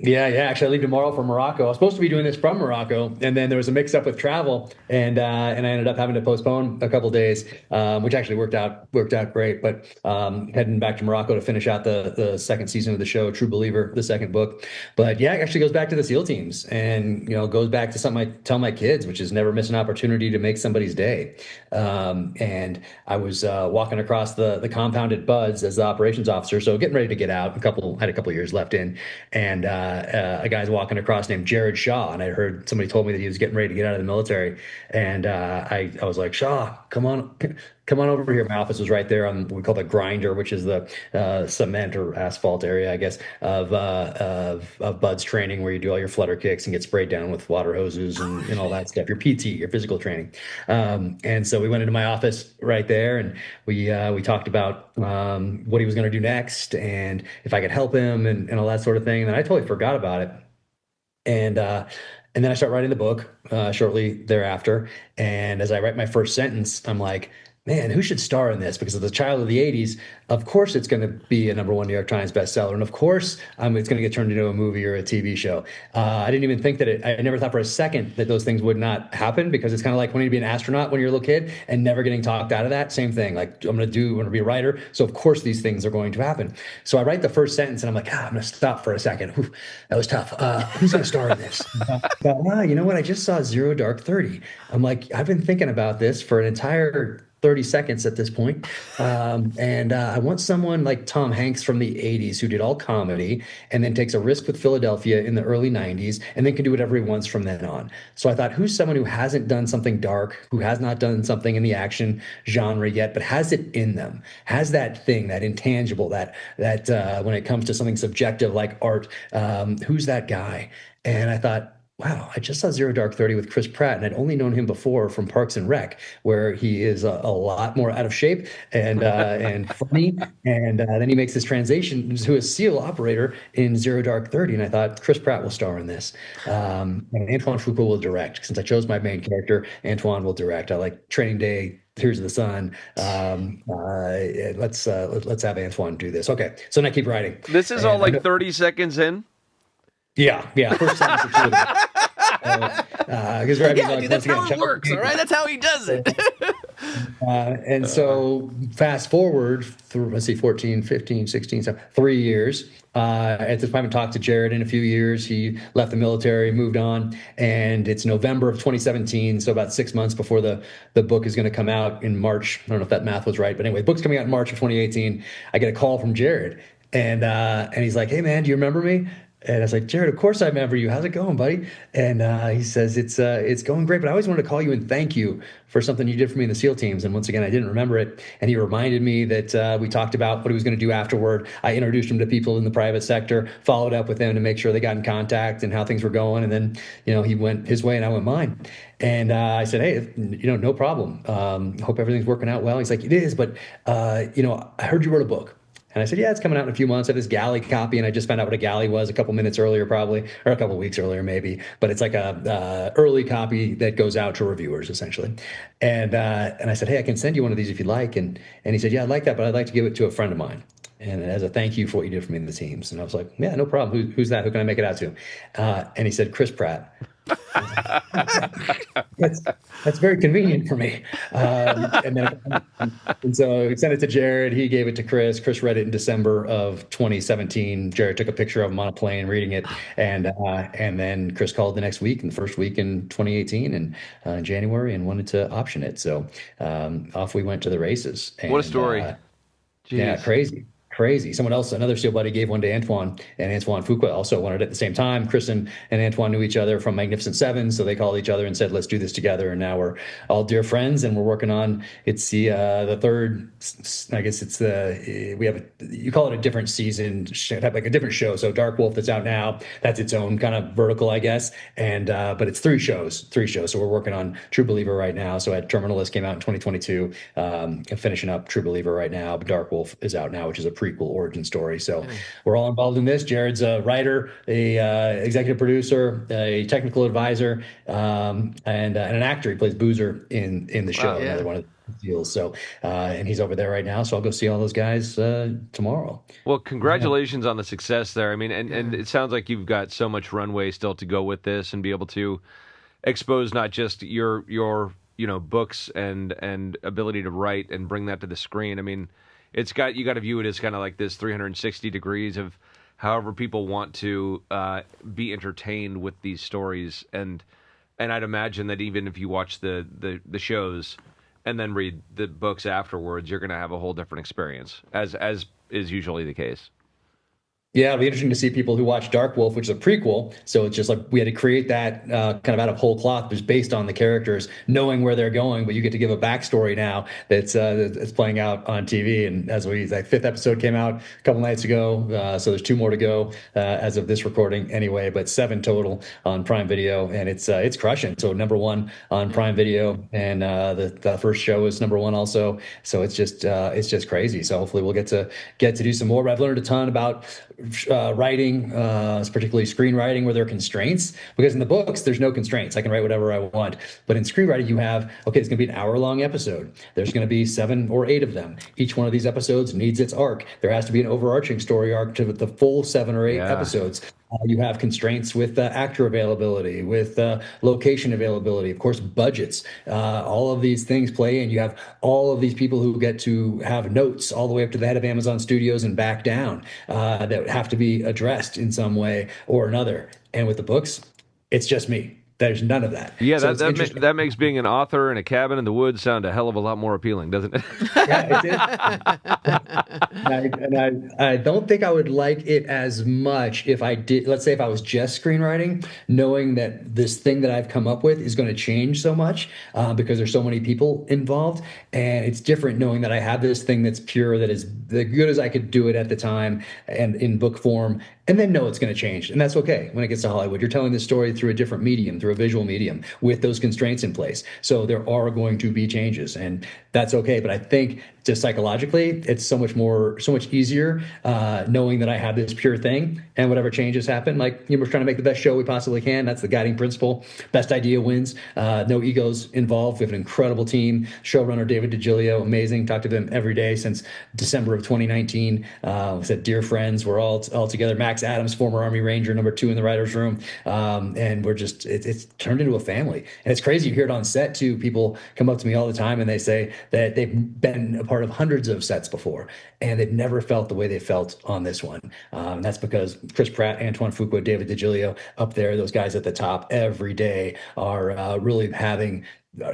Yeah. Actually, I leave tomorrow for Morocco. I was supposed to be doing this from Morocco, and then there was a mix-up with travel, and I ended up having to postpone a couple days, which actually worked out great. But heading back to Morocco to finish out the second season of the show, True Believer, the second book. But yeah, it actually goes back to the SEAL teams, and goes back to something I tell my kids, which is never miss an opportunity to make somebody's day. And I was walking across the compound at Buds as the operations officer, so getting ready to get out. Had a couple of years left in, and a guy's walking across named Jared Shaw, and I heard somebody told me that he was getting ready to get out of the military, and I was like, Shaw, come on over here. My office was right there on what we call the grinder, which is the cement or asphalt area, I guess, of Bud's training, where you do all your flutter kicks and get sprayed down with water hoses and all that stuff. Your PT, your physical training. And so we went into my office right there, and we talked about what he was going to do next, and if I could help him, and all that sort of thing. And then I totally forgot about it. And then I start writing the book shortly thereafter. And as I write my first sentence, I'm like, man, who should star in this? Because of the child of the 80s, of course it's going to be a #1 New York Times bestseller. And of course it's going to get turned into a movie or a TV show. I didn't even think that I never thought for a second that those things would not happen, because it's kind of like wanting to be an astronaut when you're a little kid and never getting talked out of that. Same thing. Like, I'm going to be a writer. So of course these things are going to happen. So I write the first sentence and I'm like, I'm going to stop for a second. Whew, that was tough. Who's going to star in this? You know what? I just saw Zero Dark 30. I'm like, I've been thinking about this for an entire 30 seconds at this point. And I want someone like Tom Hanks from the 80s, who did all comedy and then takes a risk with Philadelphia in the early 90s and then can do whatever he wants from then on. So I thought, who's someone who hasn't done something dark, who has not done something in the action genre yet, but has it in them, has that thing, that intangible, that when it comes to something subjective like art, who's that guy? And I thought, wow, I just saw Zero Dark 30 with Chris Pratt, and I'd only known him before from Parks and Rec, where he is a lot more out of shape and funny. And then he makes this transition to a SEAL operator in Zero Dark 30. And I thought, Chris Pratt will star in this. And Antoine Fuqua will direct. Since I chose my main character, Antoine will direct. I like Training Day, Tears of the Sun. Let's have Antoine do this. Okay, so now I keep writing. This is all like 30 seconds in? Yeah. First sentence or two. Because dude, that's how it works, all right? That's how he does it. And so fast forward through, let's see, 14, 15, 16, 3 years. At this point, I haven't talked to Jared in a few years. He left the military, moved on, and it's November of 2017, so about 6 months before the book is going to come out in March. I don't know if that math was right, but anyway, the book's coming out in March of 2018. I get a call from Jared, and he's like, "Hey, man, do you remember me?" And I was like, "Jared, of course I remember you. How's it going, buddy?" And he says, it's going great, but I always wanted to call you and thank you for something you did for me in the SEAL teams." And once again, I didn't remember it. And he reminded me that we talked about what he was going to do afterward. I introduced him to people in the private sector, followed up with them to make sure they got in contact and how things were going. And then, he went his way and I went mine. And I said, "Hey, no problem. Hope everything's working out well." He's like, "It is, but, I heard you wrote a book." And I said, "Yeah, it's coming out in a few months." I have this galley copy, and I just found out what a galley was a couple minutes earlier, probably, or a couple weeks earlier, maybe. But it's like a early copy that goes out to reviewers, essentially. And I said, "Hey, I can send you one of these if you'd like." And he said, "Yeah, I'd like that, but I'd like to give it to a friend of mine, and as a thank you for what you did for me in the teams." And I was like, "Yeah, no problem. Who's that? Who can I make it out to?" And he said, "Chris Pratt." That's very convenient for me. And so he sent it to Jared. He gave it to Chris. Chris read it in December of 2017. Jared took a picture of him on a plane reading it, and then Chris called the next week, in the first week in 2018, and in January, and wanted to option it. So off we went to the races. And, what a story! Yeah, crazy. Someone else, another SEAL buddy, gave one to Antoine, and Antoine Fuqua also wanted it at the same time. Chris and Antoine knew each other from Magnificent Seven, so they called each other and said, "Let's do this together." And now we're all dear friends, and we're working on, it's the third, I guess it's you call it a different season, like a different show. So Dark Wolf that's out now, that's its own kind of vertical, I guess. And but it's three shows. So we're working on True Believer right now. So Terminalist came out in 2022, and finishing up True Believer right now. But Dark Wolf is out now, which is a prequel origin story. So we're all involved in this. Jared's a writer, a executive producer, a technical advisor, and an actor. He plays Boozer in the show. Wow, yeah. Another one of the deals. So and he's over there right now. So I'll go see all those guys tomorrow. Well, congratulations on the success there. I mean, and it sounds like you've got so much runway still to go with this, and be able to expose not just your books and ability to write and bring that to the screen. I mean, you got to view it as kind of like this 360 degrees of however people want to be entertained with these stories, and I'd imagine that even if you watch the shows and then read the books afterwards, you're going to have a whole different experience, as is usually the case. Yeah, it'll be interesting to see people who watch Dark Wolf, which is a prequel. So it's just like we had to create that kind of out of whole cloth, just based on the characters, knowing where they're going. But you get to give a backstory now that's playing out on TV. And that fifth episode came out a couple nights ago. So there's 2 more to go as of this recording anyway, but 7 total on Prime Video. And it's crushing. So #1 on Prime Video. And the first show is #1 also. So it's just crazy. So hopefully we'll get to do some more. But I've learned a ton about writing, particularly screenwriting, where there are constraints, because in the books there's no constraints. I can write whatever I want, but in screenwriting you have, okay, it's going to be an hour-long episode. There's going to be 7 or 8 of them. Each one of these episodes needs its arc. There has to be an overarching story arc to the full 7 or 8 episodes. You have constraints with actor availability, with location availability, of course, budgets. All of these things play in. You have all of these people who get to have notes all the way up to the head of Amazon Studios and back down that have to be addressed in some way or another. And with the books, it's just me. There's none of that. Yeah, so that makes being an author in a cabin in the woods sound a hell of a lot more appealing, doesn't it? Yeah, it did. and I don't think I would like it as much if I did. Let's say if I was just screenwriting, knowing that this thing that I've come up with is going to change so much because there's so many people involved, and it's different knowing that I have this thing that's pure, that is as good as I could do it at the time and in book form. and then know it's going to change. And that's okay. When it gets to Hollywood, you're telling this story through a different medium, through a visual medium, with those constraints in place. So there are going to be changes, and that's okay. But I think just psychologically, it's so much easier knowing that I have this pure thing, and whatever changes happen, like, we're trying to make the best show we possibly can. That's the guiding principle. Best idea wins. No egos involved. We have an incredible team. Showrunner David DiGilio, amazing. Talked to them every day since December of 2019. We said dear friends. We're all together. Max Adams, former Army Ranger, number 2 in the writers' room, and we're just it's turned into a family. And it's crazy. You hear it on set too. People come up to me all the time and they say that they've been a part of hundreds of sets before, and they've never felt the way they felt on this one. That's because Chris Pratt, Antoine Fuqua, David DiGilio up there, those guys at the top every day are really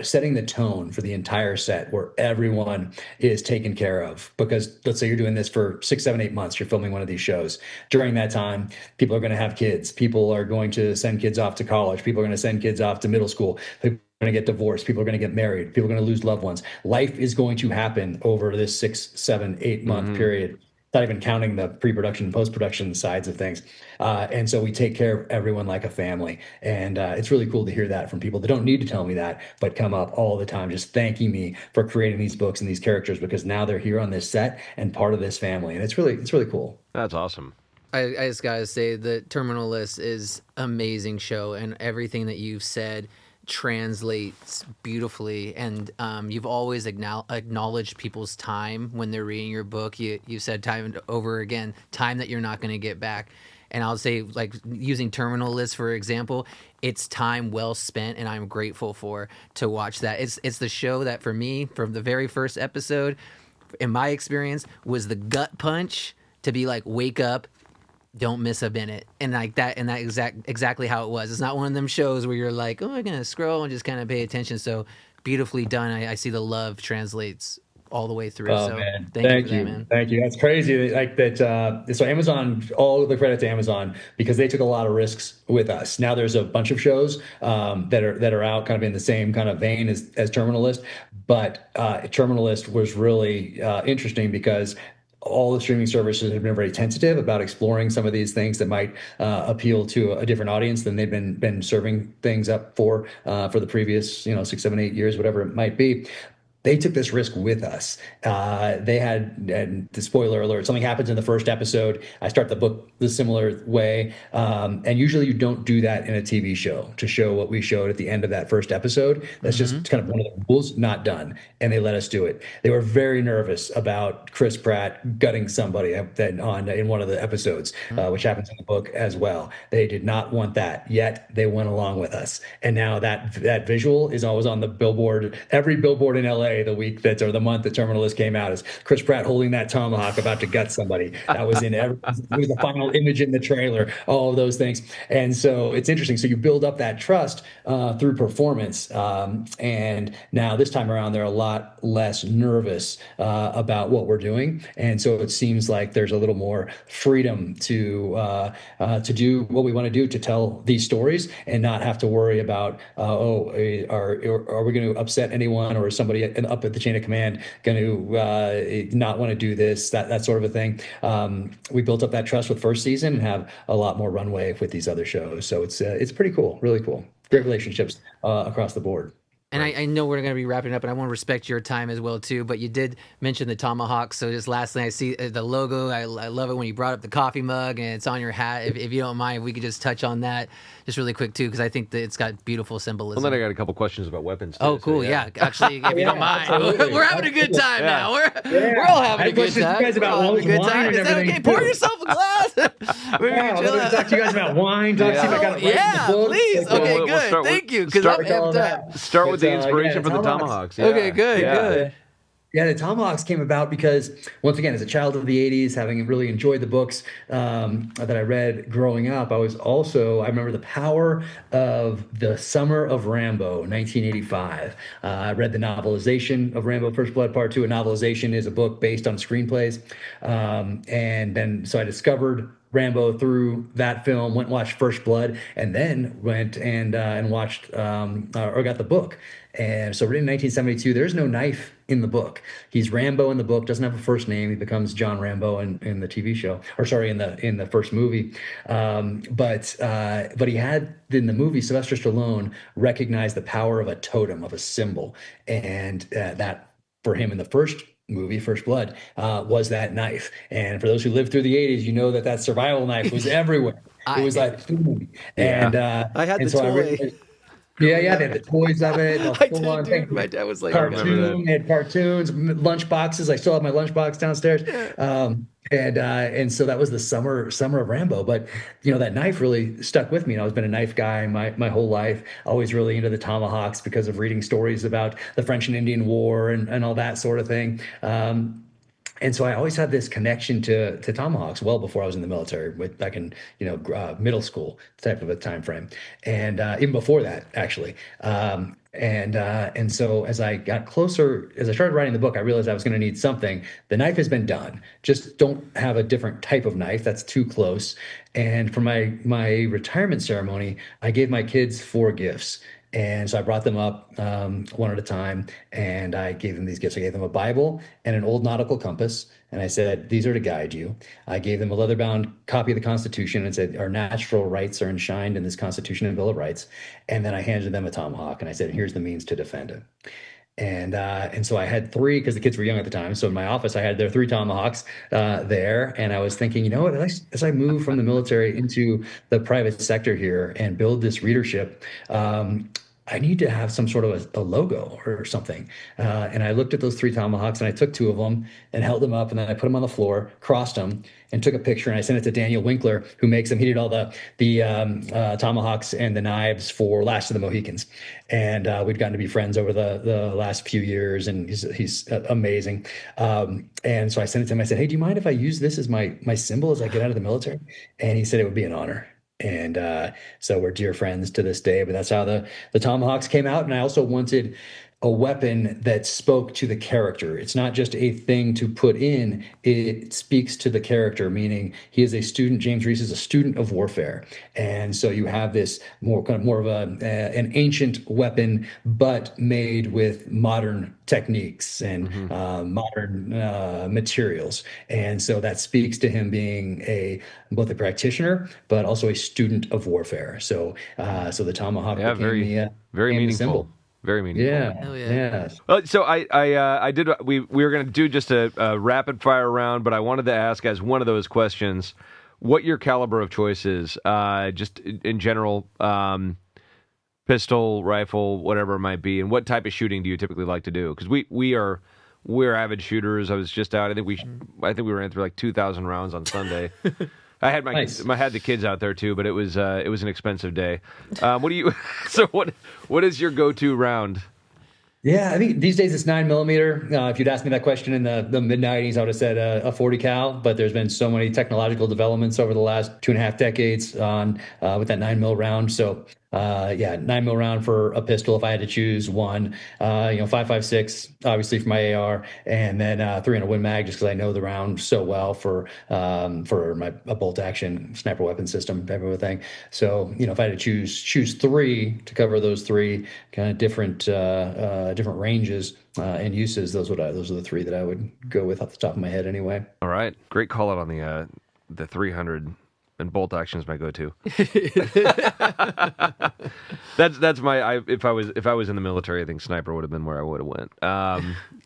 setting the tone for the entire set, where everyone is taken care of. Because let's say you're doing this for 6, 7, 8 months, you're filming one of these shows. During that time, people are going to have kids. People are going to send kids off to college. People are going to send kids off to middle school. People are going to get divorced. People are going to get married. People are going to lose loved ones. Life is going to happen over this 6, 7, 8 month period. Not even counting the pre-production and post-production sides of things. And so we take care of everyone like a family. And it's really cool to hear that from people that don't need to tell me that, but come up all the time just thanking me for creating these books and these characters, because now they're here on this set and part of this family. And it's really cool. That's awesome. I just got to say the Terminal List is amazing show, and everything that you've said translates beautifully, and you've always acknowledged people's time when they're reading your book. You said time and over again, time that you're not going to get back. And I'll say, like, using Terminal List for example, it's time well spent, and I'm grateful to watch that. It's the show that, for me, from the very first episode, in my experience, was the gut punch to be like, wake up, don't miss a minute. And like that, and that exactly how it was. It's not one of them shows where you're like, oh, I'm going to scroll and just kind of pay attention. So beautifully done. I see the love translates all the way through. Oh, so man. thank you for that, man. Thank you. That's crazy. Like that. So Amazon, all the credit to Amazon, because they took a lot of risks with us. Now there's a bunch of shows that are out kind of in the same kind of vein as Terminal List. But Terminal List was really interesting because all the streaming services have been very tentative about exploring some of these things that might appeal to a different audience than they've been serving things up for the previous 6, 7, 8 years, whatever it might be. They took this risk with us. They had, and the spoiler alert, something happens in the first episode. I start the book the similar way. And usually you don't do that in a TV show, to show what we showed at the end of that first episode. That's just kind of one of the rules, not done. And they let us do it. They were very nervous about Chris Pratt gutting somebody in one of the episodes, which happens in the book as well. They did not want that, yet they went along with us. And now that visual is always on the billboard, every billboard in LA the month that Terminal List came out, is Chris Pratt holding that tomahawk about to gut somebody. That was it was the final image in the trailer, all of those things. And so it's interesting. So you build up that trust through performance. And now this time around, they're a lot less nervous about what we're doing. And so it seems like there's a little more freedom to do what we want to do, to tell these stories, and not have to worry about, are we going to upset anyone, or is somebody up at the chain of command going to not want to do this, that sort of a thing. We built up that trust with first season and have a lot more runway with these other shows. So it's pretty cool, really cool. Great relationships across the board. And I know we're going to be wrapping up, and I want to respect your time as well, too. But you did mention the Tomahawks. So just last night, I see the logo. I love it when you brought up the coffee mug, and it's on your hat. If you don't mind, if we could just touch on that just really quick, too, because I think that it's got beautiful symbolism. Well, then I got a couple questions about weapons, too. Oh, cool. So, yeah. Actually, if you don't mind. We're having a good time now. We're all having a good time. You guys about wine and Is that okay? Pour yourself a glass. We're going to talk to you guys about wine. Talk to you about please. Okay, good. Thank you, because I'm amped up. Start with the inspiration for the Tomahawks. Yeah. Okay, good. Yeah, the Tomahawks came about because, once again, as a child of the 80s, having really enjoyed the books that I read growing up, I remember the power of the Summer of Rambo, 1985. I read the novelization of Rambo First Blood Part 2. A novelization is a book based on screenplays. So I discovered Rambo through that film, went and watched First Blood, and then went and watched or got the book. And so written in 1972, there's no knife in the book. He's Rambo in the book, doesn't have a first name. He becomes John Rambo in the TV show, or sorry, in the first movie. But he had in the movie, Sylvester Stallone recognized the power of a totem, of a symbol, and that for him in the first movie, First Blood, was that knife. And for those who lived through the 80s, you know that survival knife was everywhere. It was like, and I had and the so toy. they had the toys of it. I did, dude. My dad was like, cartoon. They had cartoons, lunch boxes. I still have my lunchbox downstairs. And so that was the summer of Rambo. But that knife really stuck with me. And I've been a knife guy my whole life. Always really into the Tomahawks because of reading stories about the French and Indian War and all that sort of thing. And so I always had this connection to Tomahawks well before I was in the military, back in middle school type of a time frame, and even before that actually. And so as I got closer, as I started writing the book, I realized I was going to need something. The knife has been done. Just don't have a different type of knife. That's too close. And for my retirement ceremony, I gave my kids 4 gifts. And so I brought them up one at a time, and I gave them these gifts. I gave them a Bible and an old nautical compass, and I said, these are to guide you. I gave them a leather-bound copy of the Constitution and said, our natural rights are enshrined in this Constitution and Bill of Rights. And then I handed them a tomahawk, and I said, here's the means to defend it. And so I had 3 because the kids were young at the time. So in my office, I had their 3 tomahawks there. And I was thinking, what, as I move from the military into the private sector here and build this readership, I need to have some sort of a logo or something. And I looked at those 3 tomahawks, and I took 2 of them and held them up, and then I put them on the floor, crossed them, and took a picture, and I sent it to Daniel Winkler, who makes them. He did all the tomahawks and the knives for Last of the Mohicans. And we'd gotten to be friends over the last few years, and he's amazing. And so I sent it to him. I said, hey, do you mind if I use this as my symbol as I get out of the military? And he said it would be an honor. And so we're dear friends to this day, but that's how the tomahawks came out. And I also wanted a weapon that spoke to the character. It's not just a thing to put in, it speaks to the character, meaning he is a student. James Reese is a student of warfare. And so you have this more of an ancient weapon, but made with modern techniques and modern materials. And so that speaks to him being both a practitioner, but also a student of warfare. So the tomahawk became very meaningful. Symbol. Very meaningful. Yeah. Well, so I did. We were going to do just a rapid fire round, but I wanted to ask as one of those questions, what your caliber of choice is, just in general, pistol, rifle, whatever it might be, and what type of shooting do you typically like to do? Because we're avid shooters. I was just out. I think we ran through like 2,000 rounds on Sunday. I had I had the kids out there too, but it was an expensive day. What is your go-to round? Yeah, I think these days it's 9mm. If you'd asked me that question in the mid-90s, I would have said a 40 cal. But there's been so many technological developments over the last 2.5 decades with that 9mm round. So 9mm round for a pistol if I had to choose one. 5.56 obviously for my AR, and then 300 Win Mag just because I know the round so well for a bolt action sniper weapon system type of a thing. So if I had to choose 3 to cover those 3 kind of different ranges and uses, those are the 3 that I would go with off the top of my head anyway. All right, great call out on the 300. And bolt action is my go-to. That's my. If I was in the military, I think sniper would have been where I would have went.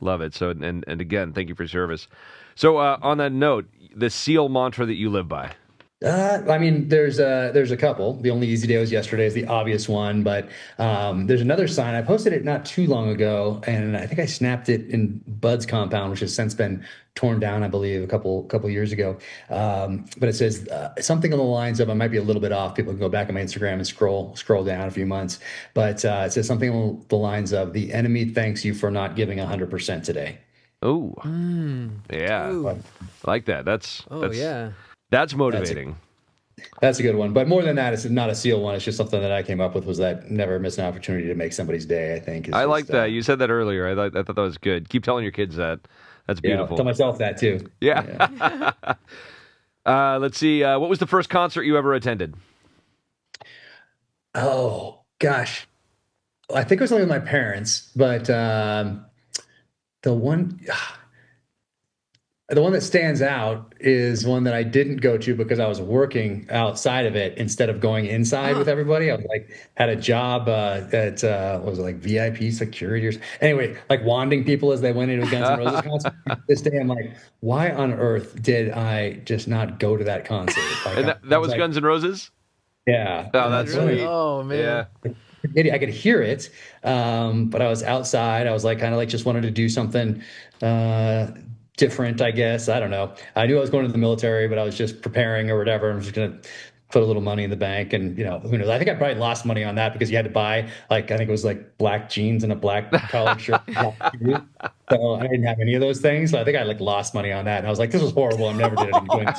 Love it. So and again, thank you for your service. So on that note, the SEAL mantra that you live by. There's a couple. The only easy day was yesterday is the obvious one, but there's another sign. I posted it not too long ago, and I think I snapped it in Bud's compound, which has since been torn down, I believe, a couple years ago. But it says something along the lines of, I might be a little bit off. People can go back on my Instagram and scroll down a few months, but it says something along the lines of, "The enemy thanks you for not giving 100% today." Oh, yeah, Ooh. I like that. That's motivating. That's a good one. But more than that, it's not a SEAL one. It's just something that I came up with, was that never miss an opportunity to make somebody's day, I think. I like that. You said that earlier. I thought that was good. Keep telling your kids that. That's beautiful. Tell myself that too. Yeah. Let's see. What was the first concert you ever attended? Oh gosh, I think it was only with my parents, but the one. The one that stands out is one that I didn't go to because I was working outside of it instead of going inside with everybody. I was like, had a job at what was it, like VIP security or anyway, like wanding people as they went into a Guns N' Roses concert. This day, I'm like, why on earth did I just not go to that concert? Like, And that was like, Guns N' Roses? Yeah. Oh, that's sweet. Oh man. Yeah. I could hear it, but I was outside. I was like, kind of like just wanted to do something different, I guess. I don't know. I knew I was going to the military, but I was just preparing or whatever. I'm just going to put a little money in the bank, and who knows? I think I probably lost money on that because you had to buy like I think it was like black jeans and a black collared shirt. So I didn't have any of those things. So I think I like lost money on that, and I was like, this was horrible. I'm never doing it.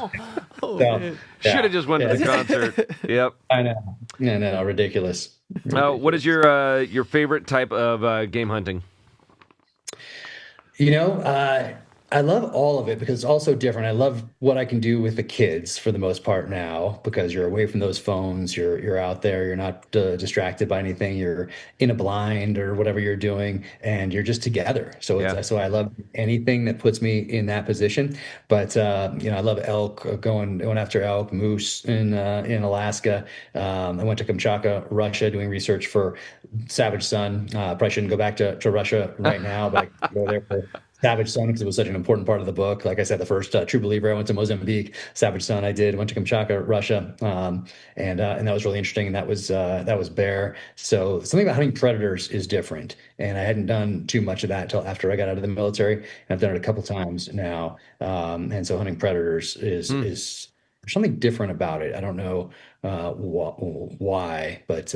So, should have just went to the concert. Yep. I know. No, ridiculous. What is your favorite type of game hunting? I love all of it because it's also different. I love what I can do with the kids for the most part now because you're away from those phones. You're out there. You're not distracted by anything. You're in a blind or whatever you're doing, and you're just together. So I love anything that puts me in that position. But I love elk, going after elk, moose in Alaska. I went to Kamchatka, Russia, doing research for Savage Son. Probably shouldn't go back to Russia right now, but I go there for Savage Son because it was such an important part of the book. Like I said, the first True Believer, I went to Mozambique. Savage Son, I did. Went to Kamchatka, Russia, and that was really interesting. And that was bear. So something about hunting predators is different. And I hadn't done too much of that until after I got out of the military. And I've done it a couple times now. And so hunting predators is there's something different about it. I don't know why, but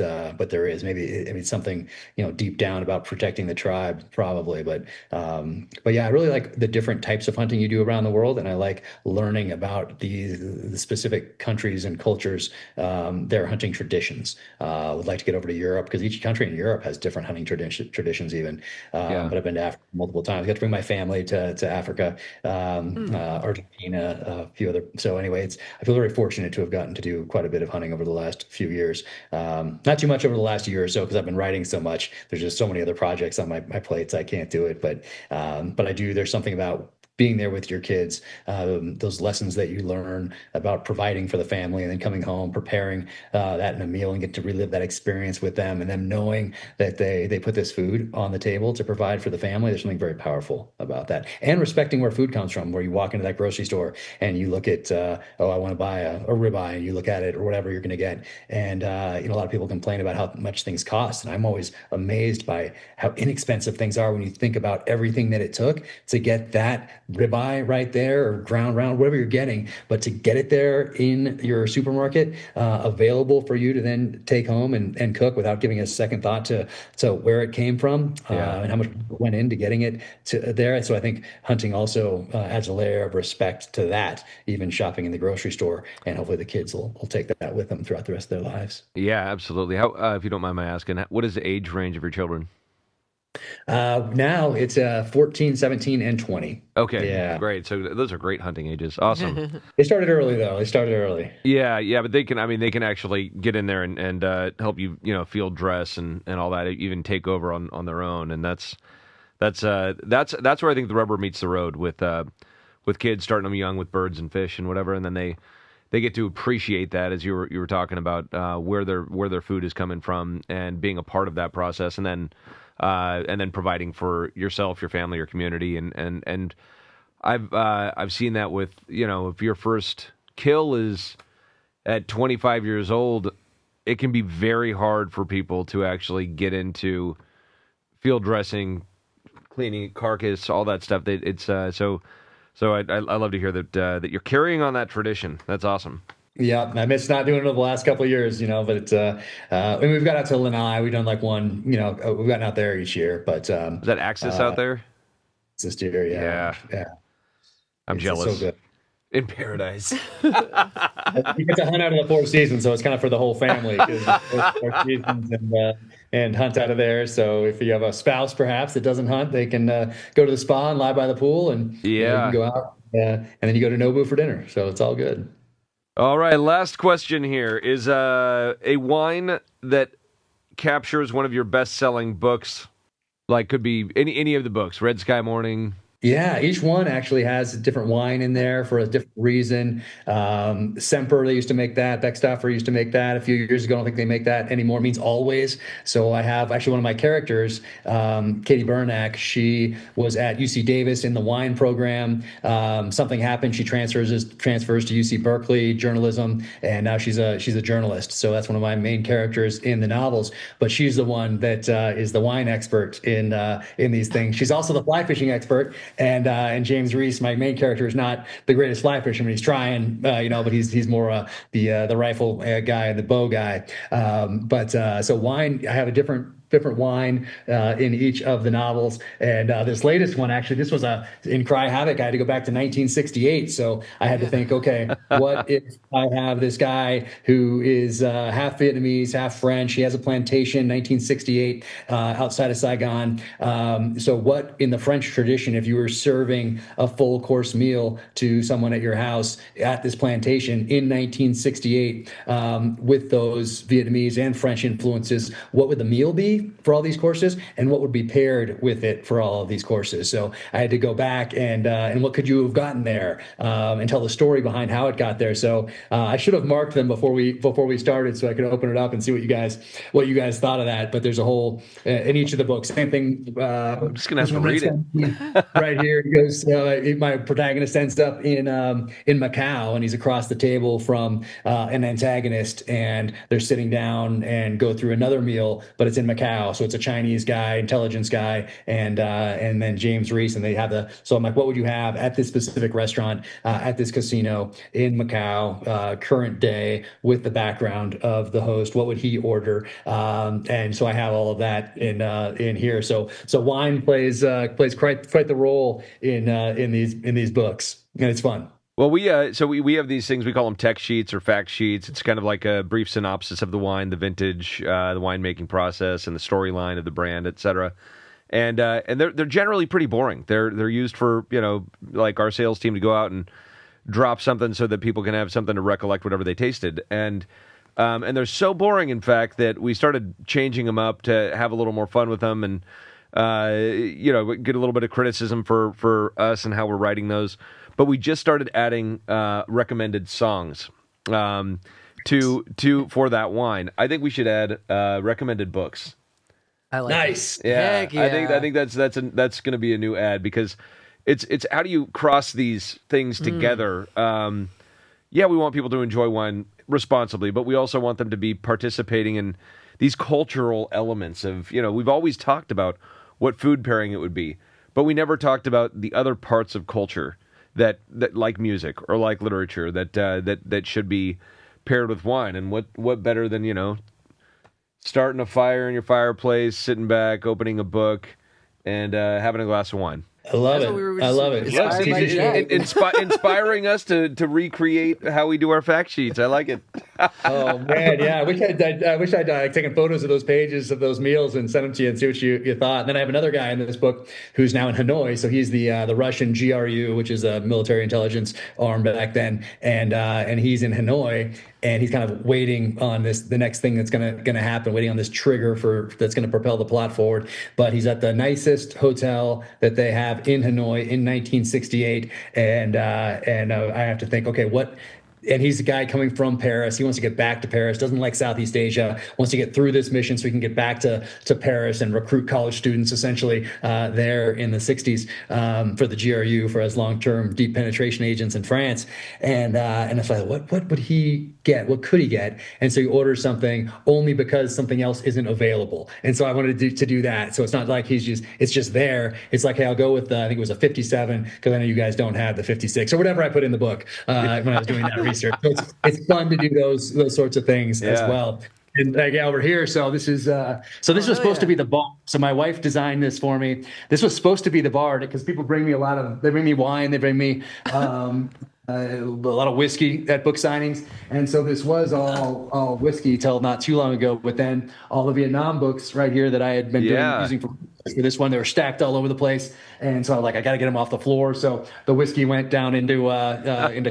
there is. Maybe it's something deep down about protecting the tribe, probably. But yeah, I really like the different types of hunting you do around the world, and I like learning about the specific countries and cultures, their hunting traditions. Would like to get over to Europe because each country in Europe has different hunting traditions, even. But I've been to Africa multiple times. I got to bring my family to Africa, Argentina, a few other. So anyway, I feel very fortunate to have gotten to do quite a bit of hunting over the last few years. Not too much over the last year or so because I've been writing so much. There's just so many other projects on my plates. I can't do it, but I do. There's something about being there with your kids, those lessons that you learn about providing for the family and then coming home, preparing that in a meal and get to relive that experience with them, and then knowing that they put this food on the table to provide for the family. There's something very powerful about that. And respecting where food comes from, where you walk into that grocery store and you look at, I want to buy a ribeye, and you look at it or whatever you're going to get. And, a lot of people complain about how much things cost. And I'm always amazed by how inexpensive things are when you think about everything that it took to get that ribeye right there or ground round, whatever you're getting, but to get it there in your supermarket, available for you to then take home and cook without giving a second thought to where it came from, and how much went into getting it to there. So I think hunting also adds a layer of respect to that, even shopping in the grocery store, and hopefully the kids will take that with them throughout the rest of their lives. Yeah, absolutely. How, if you don't mind my asking, what is the age range of your children? Now it's 14, 17, and 20. Okay, yeah, great. So those are great hunting ages. Awesome. They started early though. Yeah, but they can actually get in there and help you, field dress and all that, even take over on their own. And that's where I think the rubber meets the road with kids, starting them young with birds and fish and whatever, and then they get to appreciate that, as you were talking about, where their food is coming from and being a part of that process, and then providing for yourself, your family, your community, and I've seen that with, if your first kill is at 25 years old, it can be very hard for people to actually get into field dressing, cleaning carcass, all that stuff. So I love to hear that you're carrying on that tradition. That's awesome. Yeah, I missed not doing it over the last couple of years, but it's, we've got out to Lanai. We've done like one, we've gotten out there each year, but. Is that Axis out there? This year, yeah. I'm jealous. So good. In paradise. You get to hunt out of the 4 seasons, so it's kind of for the whole family. 4 seasons, and and hunt out of there. So if you have a spouse perhaps that doesn't hunt, they can go to the spa and lie by the pool, and you can go out and then you go to Nobu for dinner. So it's all good. All right, last question here is a wine that captures one of your best-selling books. Like, could be any of the books, Red Sky Morning. Yeah, each one actually has a different wine in there for a different reason. Semper, they used to make that. Beckstoffer used to make that a few years ago. I don't think they make that anymore. It means always. So I have actually one of my characters, Katie Bernack. She was at UC Davis in the wine program. Something happened. She transfers to UC Berkeley journalism, and now she's a journalist. So that's one of my main characters in the novels. But she's the one that is the wine expert in these things. She's also the fly fishing expert. And James Reese, my main character, is not the greatest fly fisherman. He's trying, but he's more the rifle guy and the bow guy. So wine, I have a different wine in each of the novels. And this latest one, actually, this was in Cry Havoc. I had to go back to 1968. So I had to think, okay, what if I have this guy who is half Vietnamese, half French? He has a plantation, 1968, outside of Saigon. So what in the French tradition, if you were serving a full course meal to someone at your house at this plantation in 1968 with those Vietnamese and French influences, what would the meal be for all these courses, and what would be paired with it for all of these courses? So I had to go back and what could you have gotten there, and tell the story behind how it got there. So I should have marked them before we started, so I could open it up and see what you guys thought of that. But there's a whole in each of the books. Same thing. I'm just gonna have to read it right here. He goes. My protagonist ends up in Macau, and he's across the table from an antagonist, and they're sitting down and go through another meal, but it's in Macau. So it's a Chinese guy, intelligence guy, and then James Reese, and they have so I'm like, what would you have at this specific restaurant, at this casino in Macau, current day, with the background of the host? What would he order? And so I have all of that in here. So wine plays quite the role in these books, and it's fun. Well, we have these things, we call them tech sheets or fact sheets. It's kind of like a brief synopsis of the wine, the vintage, the winemaking process, and the storyline of the brand, et cetera. And they're generally pretty boring. They're used for, like our sales team to go out and drop something so that people can have something to recollect whatever they tasted. And they're so boring, in fact, that we started changing them up to have a little more fun with them, and get a little bit of criticism for us and how we're writing those. But we just started adding recommended songs for that wine. I think we should add recommended books. I like nice. It. Yeah, Heck yeah. I think that's going to be a new ad, because it's how do you cross these things together? We want people to enjoy wine responsibly, but we also want them to be participating in these cultural elements of, we've always talked about what food pairing it would be, but we never talked about the other parts of culture that like music or like literature that should be paired with wine. And what better than starting a fire in your fireplace, sitting back, opening a book, and having a glass of wine. I love it. I love it. Inspiring us to recreate how we do our fact sheets. I like it. Oh man, yeah. I wish I'd taken photos of those pages of those meals and sent them to you and see what you thought. And then I have another guy in this book who's now in Hanoi. So he's the Russian GRU, which is a military intelligence arm back then, and he's in Hanoi. And he's kind of waiting on the next thing that's gonna happen, waiting on this trigger that's gonna propel the plot forward. But he's at the nicest hotel that they have in Hanoi in 1968, and I have to think, okay, what? And he's a guy coming from Paris. He wants to get back to Paris, doesn't like Southeast Asia, wants to get through this mission so he can get back to Paris and recruit college students, essentially, there in the 60s for the GRU, for as long-term deep penetration agents in France. And it's like, what would he get? What could he get? And so he orders something only because something else isn't available. And so I wanted to do that. So it's not like it's just there. It's like, hey, I'll go with, I think it was a 57, because I know you guys don't have the 56 or whatever I put in the book when I was doing that research. So it's fun to do those sorts of things as well. And over here, so this is was supposed to be the bar. So my wife designed this for me. This was supposed to be the bar, because people bring me they bring me wine, they bring me a lot of whiskey at book signings. And so this was all whiskey till not too long ago. But then all the Vietnam books right here that I had been using for this one, they were stacked all over the place. And so I was like, I got to get them off the floor. So the whiskey went down into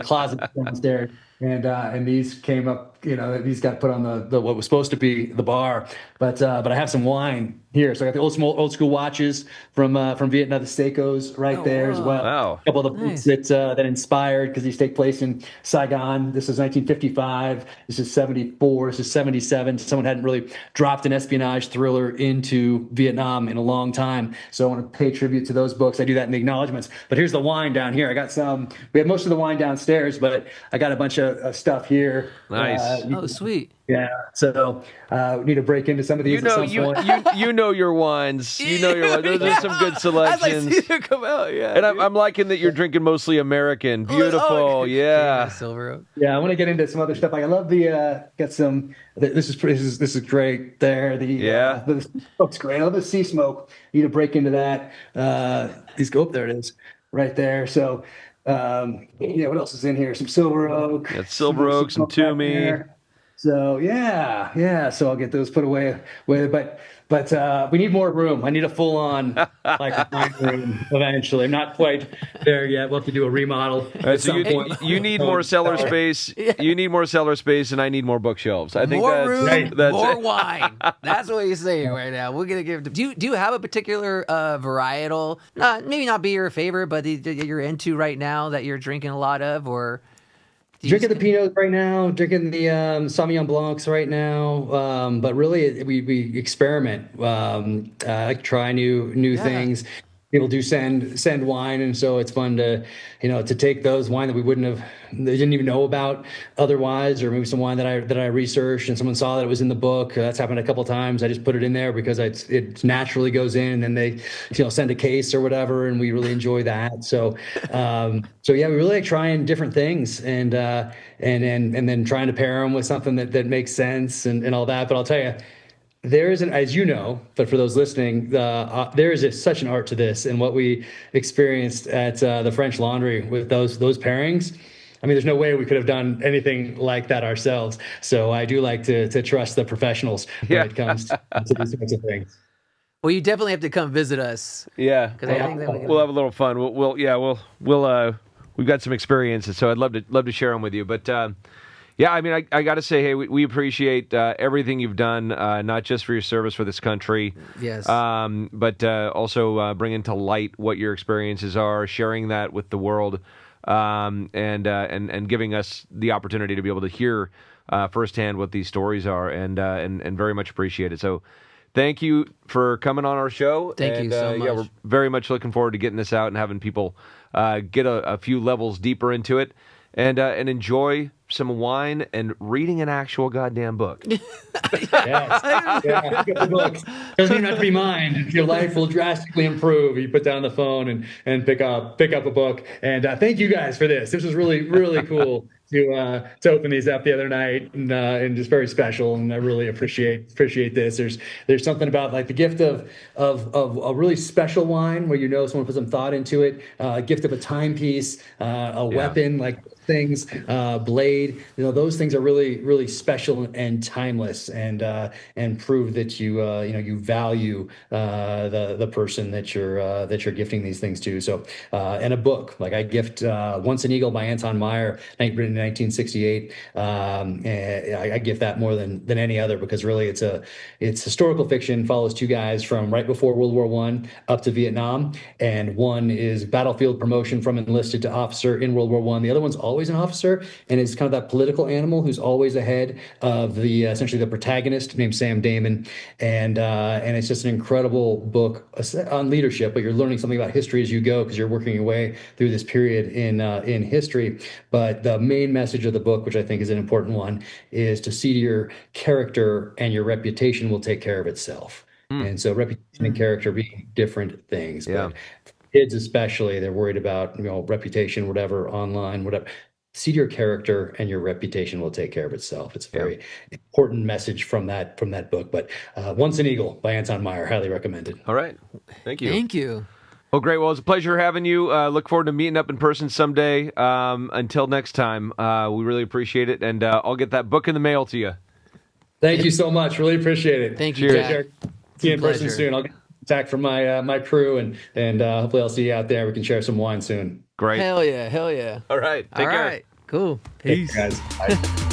closets downstairs. And these came up, these got put on the what was supposed to be the bar, but I have some wine here. So I got the old school watches from Vietnam, the Seikos right there as well. Wow. A couple of the books that inspired, because these take place in Saigon. This is 1955. This is 74. This is 77. Someone hadn't really dropped an espionage thriller into Vietnam in a long time. So I want to pay tribute to those books. I do that in the acknowledgments. But here's the wine down here. I got some. We have most of the wine downstairs, but I got a bunch of stuff here. Nice. Sweet. Yeah, so we need to break into some of these. You know your wines. You know your wines. Those are some good selections. I'd like to see them come out. Yeah, and I'm liking that you're drinking mostly American. Beautiful. Yeah. Silver Oak. Yeah, I want to get into some other stuff. I love the got some. This is great. There, the smoke's great. I love the sea smoke. You need to break into that. These go up there. It is right there. So. What else is in here? Some Silver Oak. Got Silver Oak, some Toomey. So yeah. So I'll get those put away. But we need more room. I need a full on wine room eventually. I'm not quite there yet. We'll have to do a remodel. Right, so you need more cellar space. You need more cellar space, and I need more bookshelves. I think more room, that's more wine. That's what you're saying right now. We're gonna give. Do you have a particular varietal? Maybe not be your favorite, but that you're into right now that you're drinking a lot of, or. Drinking the Pinots right now, drinking the Sauvignon Blancs right now, but really we experiment. I like to try new things. People do send wine, and so it's fun to take those wine that they didn't even know about otherwise, or maybe some wine that I researched and someone saw that it was in the book. That's happened a couple of times. I just put it in there because it naturally goes in, and then they send a case or whatever, and we really enjoy that. So we really like trying different things and then trying to pair them with something that makes sense and all that. But I'll tell you. There is as you know, but for those listening, there is such an art to this, and what we experienced at the French Laundry with those pairings. I mean, there's no way we could have done anything like that ourselves. So I do like to trust the professionals when it comes to these sorts of things. Well, you definitely have to come visit us. Yeah, we'll have a little fun. We've got some experiences, so I'd love to share them with you, but. Yeah, I mean, I got to say, hey, we appreciate everything you've done, not just for your service for this country, yes, but also bringing to light what your experiences are, sharing that with the world, and giving us the opportunity to be able to hear firsthand what these stories are, and very much appreciate it. So, thank you for coming on our show. Thank you so much. Yeah, we're very much looking forward to getting this out and having people get a few levels deeper into it. And enjoy some wine and reading an actual goddamn book. Yes. Get the book. Doesn't even have to be mine. Your life will drastically improve. You put down the phone and pick up a book. And thank you guys for this. This was really, really cool to open these up the other night, and just very special. And I really appreciate this. There's something about like the gift of a really special wine where someone put some thought into it. A gift of a timepiece, a weapon like things, blade. Those things are really, really special and timeless, and prove that you value the person that you're gifting these things to. So and a book like I gift Once an Eagle by Anton Meyer, written in 1968. I gift that more than any other, because really it's historical fiction, follows two guys from right before World War I up to Vietnam, and one is battlefield promotion from enlisted to officer in World War I. The other one's always an officer, and is kind of that political animal who's always ahead of essentially the protagonist, named Sam Damon, and it's just an incredible book on leadership. But you're learning something about history as you go, because you're working your way through this period in history. But the main message of the book, which I think is an important one, is to see to your character, and your reputation will take care of itself. And so reputation and character being different things. Yeah. But kids especially, they're worried about reputation, whatever, online, whatever. See to your character, and your reputation will take care of itself. It's a very important message from that book. But Once an Eagle by Anton Meyer, highly recommended. All right. Thank you. Thank you. Well, great. Well, it's a pleasure having you. Look forward to meeting up in person someday. Until next time, we really appreciate it, and I'll get that book in the mail to you. Thank you so much. Really appreciate it. Thank you, Jack. See you in person soon. I'll get contact from my crew, and hopefully I'll see you out there. We can share some wine soon. Great. Hell yeah. All right. Take care. Cool. Peace, guys. Bye.